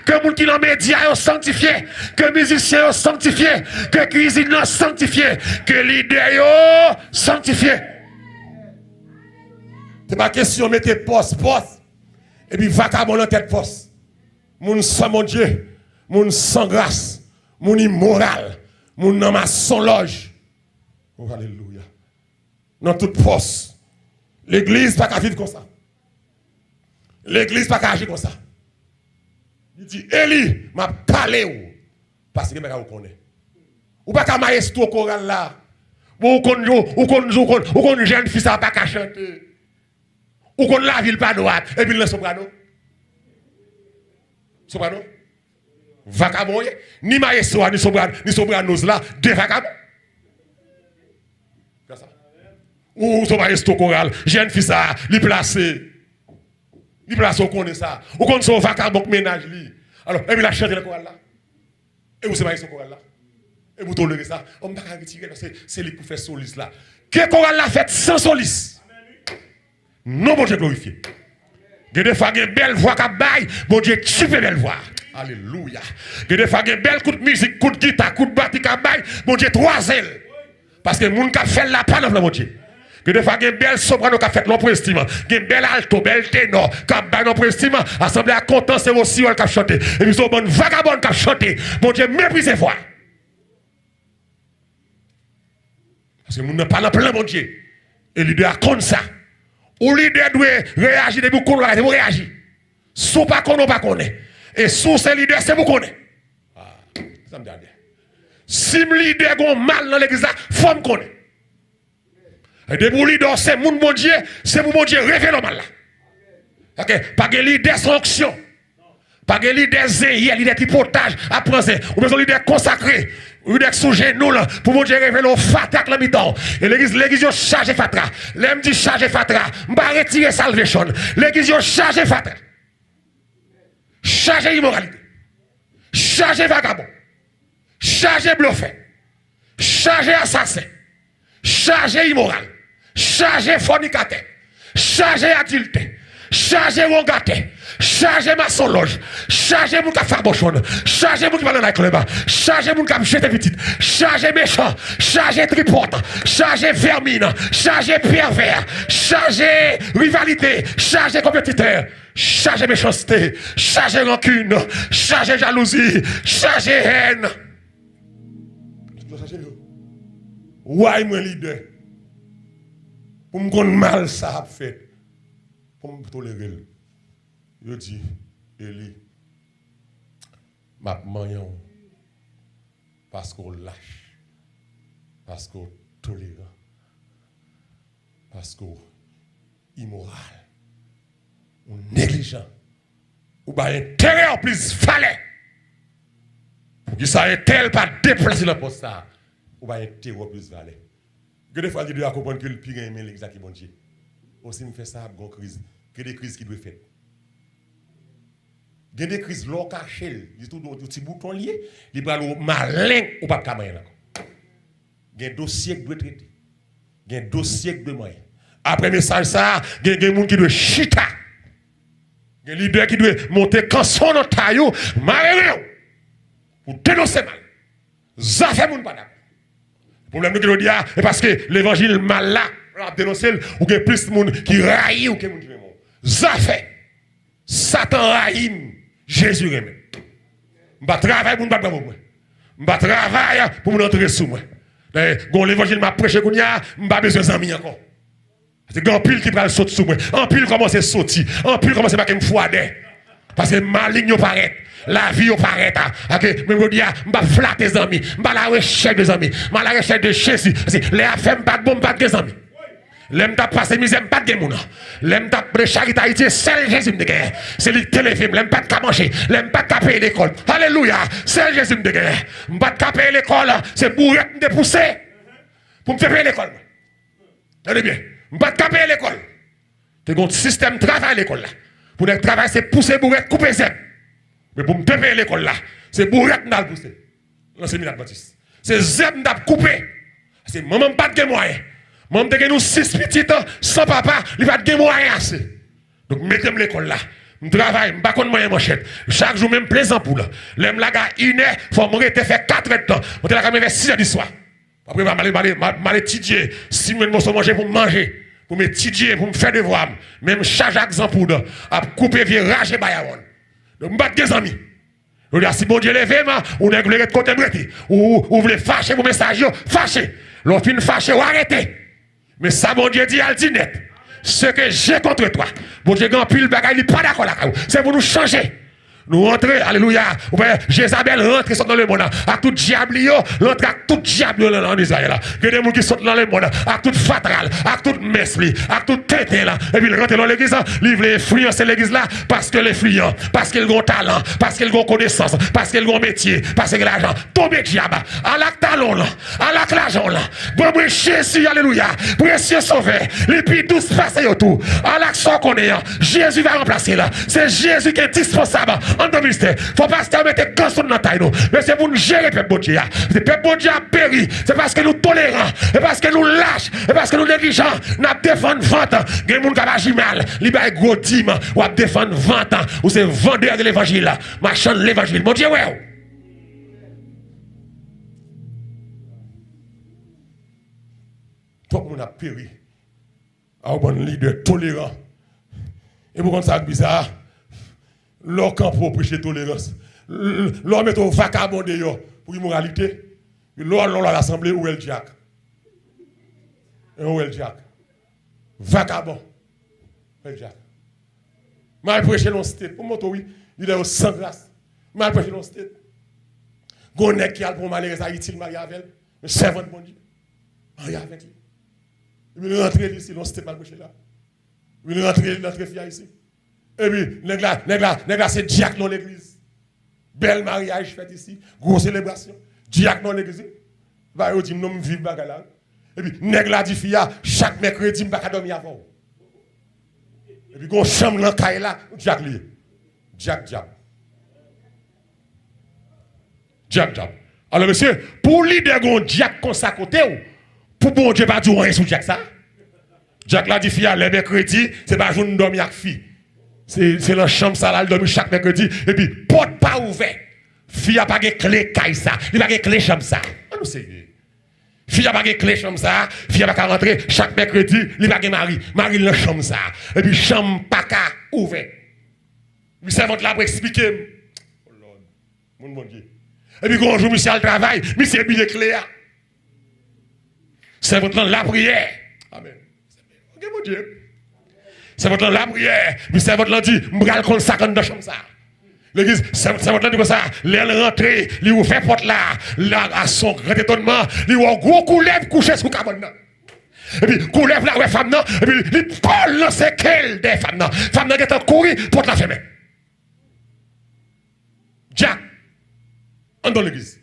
Que les gens qui ont médias à sanctifié. Que les musiciens ont sanctifié. Que les cuisiniers ont sanctifié. Que les leaders ont sanctifié. C'est pas question de mettre poste. Et puis vagabond dans tête poste. Moun sans mon Dieu. Moun sans grâce. Moun immoral. Moun dans ma son loge. Oh, alléluia. Dans toute poste. L'église pas qu'à vivre comme ça. L'église pas qu'à agir comme ça. Il dit, Eli, m'a parlé ou. Parce que vous connaissez. Ou pas qu'à maestro choral là. Ou qu'on jeune fils à pas qu'à chanter. Ou qu'on la ville pas droite. Et puis le soprano. Soprano. Vagabond. Ni maestro, ni sopranos là. Deux vagabonds. Ou son maestro choral, jeune fils ça, li placé. Li placé, on connaît ça. Ou qu'on son vagabond ménage li. Alors, et puis la chante le choral là. Et vous c'est maestro choral là. Et vous tolérez ça. On ne peut pas retirer parce que c'est lui pour faire solis là. Que choral là fait sans solis. Non, bon Dieu glorifié. Des fois, il y a une belle voix qui baille, bon Dieu, tu fais belle voix. Alléluia. Des fois, il y a une belle coup de musique, coup de guitare, coup de batterie qui baille, bon Dieu, trois ailes. Parce que les gens qui fait la panne, bon Dieu. Que des fois, il y a une belle soprano qui a fait l'opéra estime. Il y a une belle alto, belle ténor qui a fait l'opéra estime. Assemblée à content, c'est aussi elle qui a chanté. Et puis, ils ont une vagabonde qui a chanté. Mon Dieu, méprisez voix. Parce que nous n'avons pas dans plein, mon Dieu. Et l'idée a comme ça. Ou l'idée doit réagir, de vous réagir. Sous pas qu'on pas connaît. Et sous ces leaders, c'est vous connaît. Ah, ça me dit. Si l'idée a mal dans l'église, il faut me connaître. Et de vous leader, c'est mon bon Dieu, c'est mon bon Dieu, révèle le mal là. Ok, pas de leader sanction. Pas de leader zéhier, leader tripotage, apprendre. Ou besoin de leader consacré. Ou leader sous genou là, pour mon Dieu révéler au fatra la mi-temps. Et l'église charge fatra. L'aime dit charge fatra. M'a retirer salvation. L'église charge fatra. Charge immoralité. Charge vagabond. Charge bluffé. Charge assassin. Charge immoral. Charge fornicateur. Charge adulte. Charge rongateur. Charge maçonloge. Charge moun ka farbochon. Charge moun ki va dans la club. Charge moun ka jeter petite. Charge méchant. Charge tripote. Charge vermine. Charge pervers. Charge rivalité. Charge compétiteur. Charge méchanceté. Charge rancune. Charge jalousie. Charge haine. Ouais, moi leader. Pour me connaître mal ça a fait. Pour me tolérer. Je dis, Eli, m'a maillon. Parce qu'on lâche. Parce qu'on tolérant. Parce qu'on immoral. Ou négligent. Ou pas intérêt en plus fallait. Pour que ça ait tel pas déplacer le poste ça. Ou pas intérêt en plus fallait. Que des fois, je dois comprendre que le pire est l'exact bon Dieu. Aussi, me fait ça, une crise. Que des crises qui doivent faire. Il y a des crises l'eau cachée, il y a tout petit bouton lié, il y a des malin ou pas de caméra. Il y a un dossier qui doit traiter. Il y a un dossier qui doit moyen. Après message ça, il y a des gens qui doivent chita. Il y a un leader qui doit monter quand son nom taillou, pour dénoncer mal. Ça fait mon pas d'accord. Le problème que je dis, c'est parce que l'évangile mal là, on a dénoncé, ou qu'il y a plus de monde qui raille ou qui est monde qui est mort. Ça fait. Satan raille, Jésus remet. Je vais travailler pour ne pas pour moi. Je vais travailler pour me rentrer sous moi. Quand l'évangile m'a prêché, je n'ai pas besoin d'amis encore. C'est un pile qui prend le saut sous moi. Un pile commence à sauter. Un pile commence à me fouader. Parce que ma ligne paraît. La vie paraît. Ok, mais je dis, je vais flatter les amis. Je vais la recherche des amis. Je vais la recherche de Jésus. Les affaires, pas de bon, pas de amis. L'aime t'a passé misère, pas de moun. L'aime t'a de charité haïtien, c'est Jésus de guerre. C'est lui téléfilm, l'aime pas de manger, l'aime pas de payer l'école. Alléluia, c'est Jésus de guerre. M'pas de payer l'école, c'est pour de pousser. Pour me faire payer l'école. Tenez bien, m'pas de payer l'école. Tu as un système de travail à l'école là. Pour le travail, c'est pousser bourrette, couper zèbre. Mais pour me payer l'école là, c'est bourrette n'a pousser. L'enseignement adventiste. C'est zèbre n'a couper. C'est maman pas de moyen. Moi, je nous 6 petits sans papa, il va te moyen assez. Donc, mettez-moi l'école là. Je travaille, je ne sais pas moyen manchette. Chaque jour, même plaisant pour là. L'aime la gare, 1 heure, il faut me faire 4 heures de temps. Je vais faire 6 heures du soir. Après, je vais étudier. Si je vais manger pour manger, pour m'étudier, pour me faire des voix. Même charge à poudre, à couper, vieux rager, bayaron. Donc, je vais des amis. Je dis, si bon Dieu levé, ou ne voulez être côté breti, ou voulez fâcher vos messages, fâcher. L'on fâcher ou arrêter. Mais ça, mon Dieu dit, elle dit net. Ce que j'ai contre toi, mon Dieu, grand pile bagaille, il n'est pas d'accord là. C'est pour nous changer. Nous rentrer, alléluia. Jézabel rentre, sont dans le monde. À tout diable, rentre à tout diable en Israël. Que des gens qui sont dans le monde, à tout fatral, à tout mesli, à tout tété là. Et puis il rentre dans l'église, livre les influencer l'église là, parce que les fluents, parce qu'ils ont talent, parce qu'ils ont connaissance, parce qu'ils ont métier, parce qu'ils ont l'argent. Tombez diable, à la talon là, à la l'argent là. Bon, Jésus, alléluia. Précieux sauveur, les puis douce passés autour. À l'action qu'on est, Jésus va remplacer là. C'est Jésus qui est dispensable. En ton ministère, il ne faut pas se mettre canson dans la taille. Mais c'est pour nous gérer le peuple Dieu. Le peuple Dieu a péri. C'est parce que nous tolérons. C'est parce que nous lâchons. C'est parce que nous négligents. Nous défendons vente. Il y a des gens qui agissent mal. Ils ont gros dîme. Ou défendre vente. Ou c'est vendeur de l'évangile. Marchand de l'évangile. Mon Dieu, ouais. Tout le monde a péri. Un bon leader tolérant. Et pourquoi ça bizarre? L'homme pour prêcher tolérance. L'homme est au vagabondé pour immoralité. L'homme à l'assemblée où est le Jack. Où est le Jack? Vagabond. Où est le Jack? Mal prêché dans le state. Pour moi, oui, il est au sans grâce. Mal prêché dans le state. Gonnek qui a pour malheur Haïti, il marie avec elle. Mais servant de bon Dieu. Marie avec lui. Il est rentré ici, dans le state mal prêché là. Il est rentré fille ici. Et puis, nègla, c'est diacre dans l'église. Bel mariage fait ici. Grosse célébration. Diacre dans l'église. Va dire, non, je vis bagarre. Et puis, nègla dit, fille, chaque mercredi, je ne vais pas dormir avant. Et puis, quand chambre dans la caille là, diacre lié. Diacre. Alors, monsieur, pour l'idée d'un diacre comme ça côté, pour bon Dieu, pas dire rien sur diacre ça. Diacre là dit, fille, les mercredis, c'est pas jour de dormir avec fille. C'est la chambre ça là, il dormit chaque mercredi. Et puis, porte pas ouvert. Fille a pas de clé caille ça. Il n'a pas de clé chambre ça. Nous c'est. Fille a pas de clé chambre ça. Fille a pas rentrer chaque mercredi. Il n'a pas de mari. Mari la chambre ça. Et puis, chambre pas qu'à ouvert. Mais c'est votre là pour expliquer. Oh Lord. Mon bon Dieu. Et puis, quand on joue monsieur al travail, monsieur bien clé. C'est votre la prière. Amen. Ok, mon Dieu. C'est votre la prière. Puis c'est votre dit, m'bral kon ça dans chambre ça. L'église, c'est votre dit comme ça, l'aile rentrée, li ou fait porte là, à son grand étonnement, li ou gros coulève couché sous cabane. Et puis coulève là ouais femme non, et puis li Paul là c'est quelle des femmes non. Femme nan qui courir porte la fermer. Jack en dans l'église.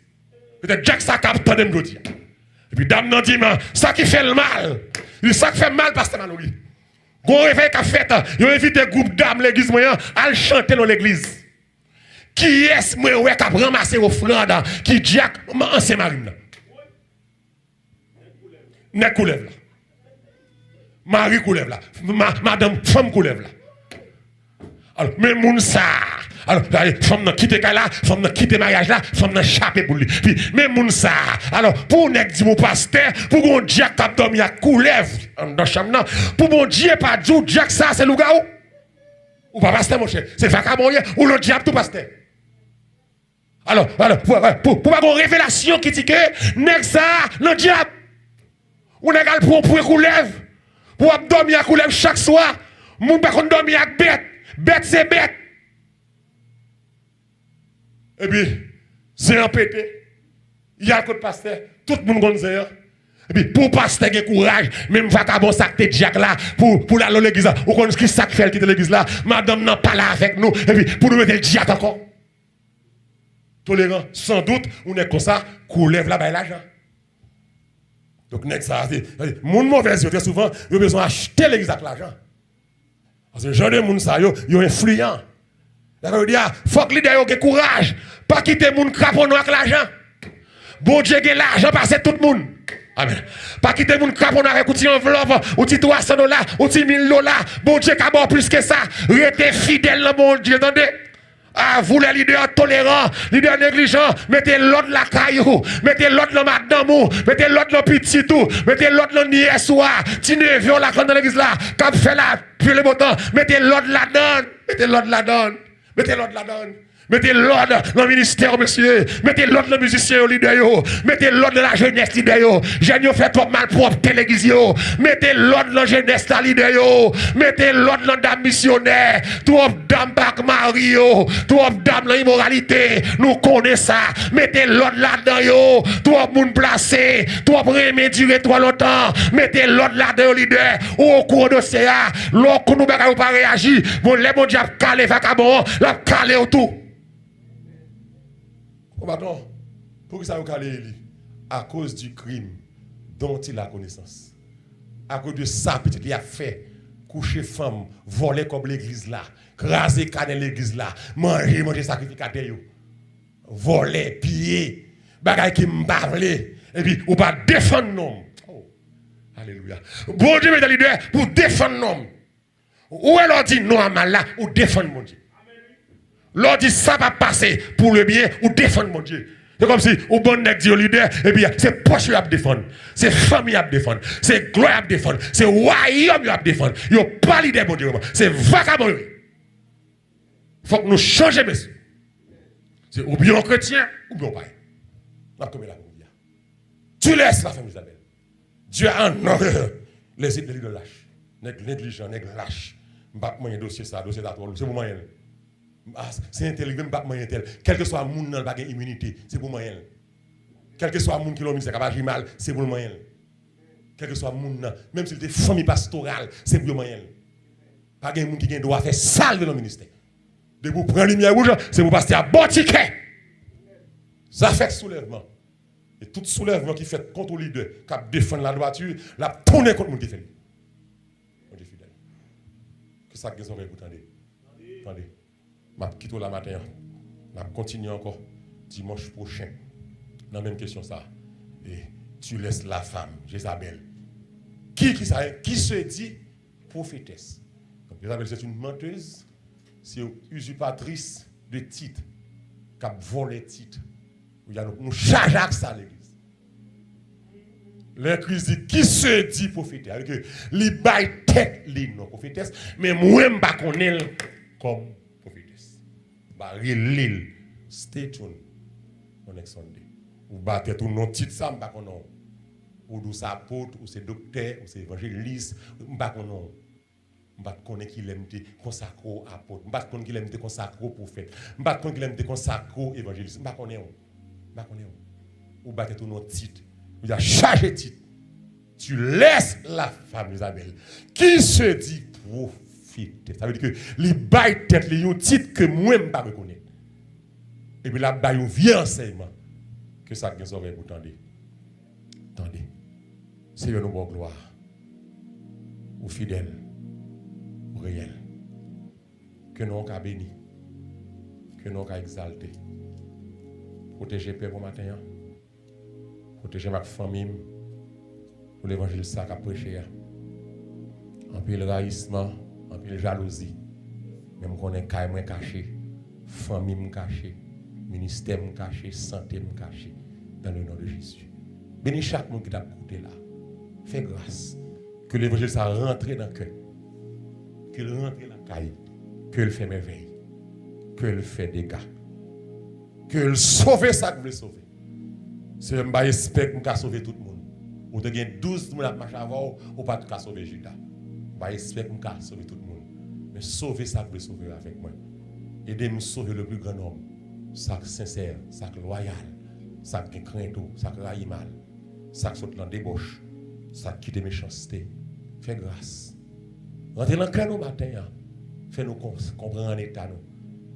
Peut-être Jack ça cap tandem jodi. Et puis dame nan dit ça qui fait le mal. Ça qui fait mal parce que malori. Gon réveil qu'a fait, ils ont invité groupe d'âmes l'église moyen à chanter dans l'église. Qui est-ce moi ouais qui a ramassé offrande qui Jack ancien marine là. Nek coulève là. Marie coulève là. Madame femme coulève là. Alors, mais moun ça. Alors, femme nan quitte là, femme nan quitte mariage là, femme nan chapé pour lui. Puis, mais moun ça. Alors, pour nèg di mon pasteur, pour mon Dieu k'ap dormi à coulève dans chambre nan, pour mon Dieu pas djou Jack ça c'est lougaou. Ou pas pasteur mon cher, c'est vagabond ou le diable tout pasteur. Alors, pour pas une révélation qui dit que nèg ça, le diable ou nèg al pour coulève, pour dormir à coulève chaque soir, moun pas dormir avec bête. Bête c'est bête. Et puis, c'est un pété. Il y a le code pasteur. Tout le monde connaît. Et puis, pour pasteur, il courage. Même vagabond, ça que Jack là, pour aller à l'église là. Ou qu'on ce qui ça fait quitter l'église là. Madame n'a pas là avec nous. Et puis, pour nous mettre le diable encore. Tolérant. Sans doute, on est comme ça, qu'on lève là-bas l'argent. Donc, n'est-ce ça, mon mauvais yeux, très souvent, ils ont besoin d'acheter l'église avec l'argent. Parce que genre de monde ça yo influent. Ça veut dire faut que leader yo ait courage, pas quitter moun craponner avec l'argent. Bon Dieu gagne l'argent passer tout le monde. Amen. Pas quitter moun craponner avec outil enveloppe, outil $300, outil $1000. Bon Dieu ka bon plus que ça. Restez fidèle dans bon Dieu, attendez. Ah, vous les leaders tolérants, leaders négligents, mettez l'autre la caillou, mettez l'autre la madame, mettez l'autre la petit tout, mettez l'autre la nièce ou ti neveu la dans l'église là, cap fait la puis le bouton, mettez l'autre la donne, mettez l'autre la donne, mettez l'autre la donne. Mettez l'ordre dans le ministère, monsieur. Mettez l'ordre dans le musicien au leader. Mettez l'ordre dans la jeunesse leader. J'ai fait trop mal propre télévision. Mettez l'ordre dans la jeunesse leader. Mettez l'ordre dans la missionnaire. Trop d'âme bac Mario. Trop d'âme dans l'immoralité. Nous connaissons ça. Mettez l'ordre là-dedans. Trop de monde placé. Trop de durer trop longtemps. Mettez l'ordre là-dedans, leader. Au cours de ça, l'autre nous ne pas réagir. Bon, les bons diables calé vagabond. La calé autour. Pour que ça vous calé à cause du crime dont il a connaissance. À cause de ça, peut-être il a fait coucher femme, voler comme l'église là, craser canne l'église là, manger sacrificateur, voler, piller, bagay qui m'bavle, et puis ou pas défendre l'homme. Oh, alléluia. Bon Dieu, mes leaders, pour défendre l'homme. Ou elle dit non à mal là, ou défendre mon Dieu. L'on dit ça va passer pour le bien ou défendre mon Dieu. C'est comme si au bon nèg dit au leader, et puis c'est poche à défendre, c'est famille à défendre, c'est gloire à défendre, c'est royaume à défendre. Yo pas leader mon Dieu, c'est vagabond. Faut que nous changions monsieur. C'est ou bien chrétien ou bien pas. Tu laisses la femme Isabelle. Dieu a en horreur les idées de lâche, négligent, lâche. M'pas moyen dossier ça, dossier là c'est pour moyen. C'est intelligent, pas moyen tel. Quel que soit le monde dans la immunité, c'est pour moyen. Quel que soit le monde qui l'a mis, c'est capable de mal, c'est pour le moyen. Quel que soit le monde, même si c'est une famille pastorale, c'est pour le moyen. Pas de monde qui doit faire sale dans le ministère. De vous prendre lumière rouge, c'est pour passer à bon ticket. Ça fait soulèvement. Et tout soulèvement qui fait contre le leader, qui défend la droiture, la tourner contre le monde qui fait. On est fidèle. Que ça que vous attendez. Attendez. Je vais quitter la matin. Je vais continuer encore dimanche prochain. Dans la même question ça. Et tu laisses la femme, Jézabel. Qui se dit prophétesse? Jézabel, c'est une menteuse, c'est une usurpatrice de titres, qui a volé titres. Nous chargeons avec ça l'église. L'église dit qui se dit prophétesse? C'est-à-dire que les bail tête les non prophétesse, mais moi je ne connais pas comme l'île, stay tuned on next Sunday. Ou battez tout non titre ça, m'pa konon. Ou c'est apôtre, ou c'est docteur, ou c'est évangéliste, m'pa konon. M'pa connait qui l'aime te consacrer apôtre, m'pa connait qui l'aime te consacrer prophète, m'pa connait qui l'aime te consacrer évangéliste, m'pa connait ou battez tout non titre. Vous avez chargé titre. Tu laisses la femme Isabelle qui se dit prophète. Ça veut dire que les bails tête, les titres que moi-même pas reconnaître. Et puis là, il y a un vieux enseignement que ça que vous aurez pour tendre. Attendez. C'est une bonne gloire. Ou fidèle. Ou réel. Que nous avons béni. Que nous avons exalté. Protéger Père pour matin. Protéger ma famille. Pour l'évangile ça qu'a prêché. En plus le raïsement. En plus jalousie, Même qu'on est caché, famille caché, ministère caché, santé caché, dans le nom de Jésus. Bénis chaque monde qui t'a écouté là. Fais grâce. Que l'évangile ça rentre dans le cœur. Que le rentre dans la caille. Que le fait merveille. Que le fait dégâts. Que le sauve ça que vous sauver. C'est un bail espère qu'on sauver tout le monde. Ou te gagne 12 personnes à marcher avant ou pas de sauver Judas. Bail espère qu'on sauver tout le monde. Mais sauver ça que vous sauver avec moi. Aidez-moi à sauver le plus grand homme. Ça sincère, ça loyal, ça qui craint tout, ça qui raille mal, ça qui saute dans débauche, ça qui quitte méchanceté. Fais grâce. Rentrez dans le cœur nous matin. Fais-nous comprendre en état nous.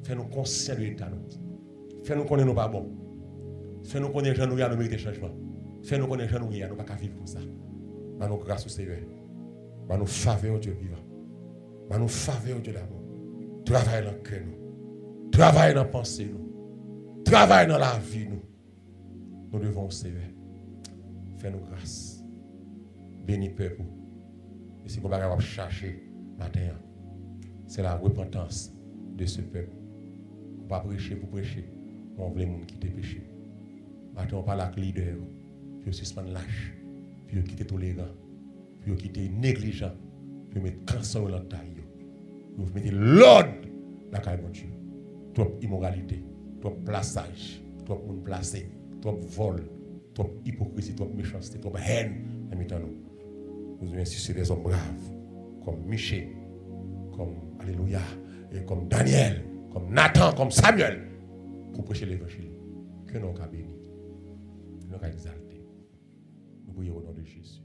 Fais-nous conscients de l'état nous. Fais-nous connaître nous pas bon. Fais-nous connaître gens nous nous mériter changement. Fais-nous connaître gens nous pas vivre pour ça. Bah nous grâce au Seigneur. Bah nous faveur au Dieu vivant. Bah nous faveur au Dieu d'amour. Travaille dans le cœur nous. Travaille dans la pensée nous. Travaille dans la vie nous. Nous devons au Seigneur. Fais-nous grâce. Bénis peuple. Et si on va chercher matin, c'est la repentance de ce peuple. On ne va pas prêcher pour prêcher. On veut les gens qui te péché. Maintenant, on parle avec les leaders. Puis on suspend lâche. Puis on quitte tolérant. Puis on quitte négligent. Puis on met cancer dans la taille. Puis on met l'ordre dans la caille de Dieu. Trop immoralité, trop plaçage, trop monde placé, trop vol, trop hypocrisie, trop méchanceté, trop haine. Nous devons insister des hommes braves, comme Michel, comme Alléluia, et comme Daniel, comme Nathan, comme Samuel, pour prêcher l'évangile. Que nous avons béni, que nous avons exalté. Nous prions au nom de Jésus.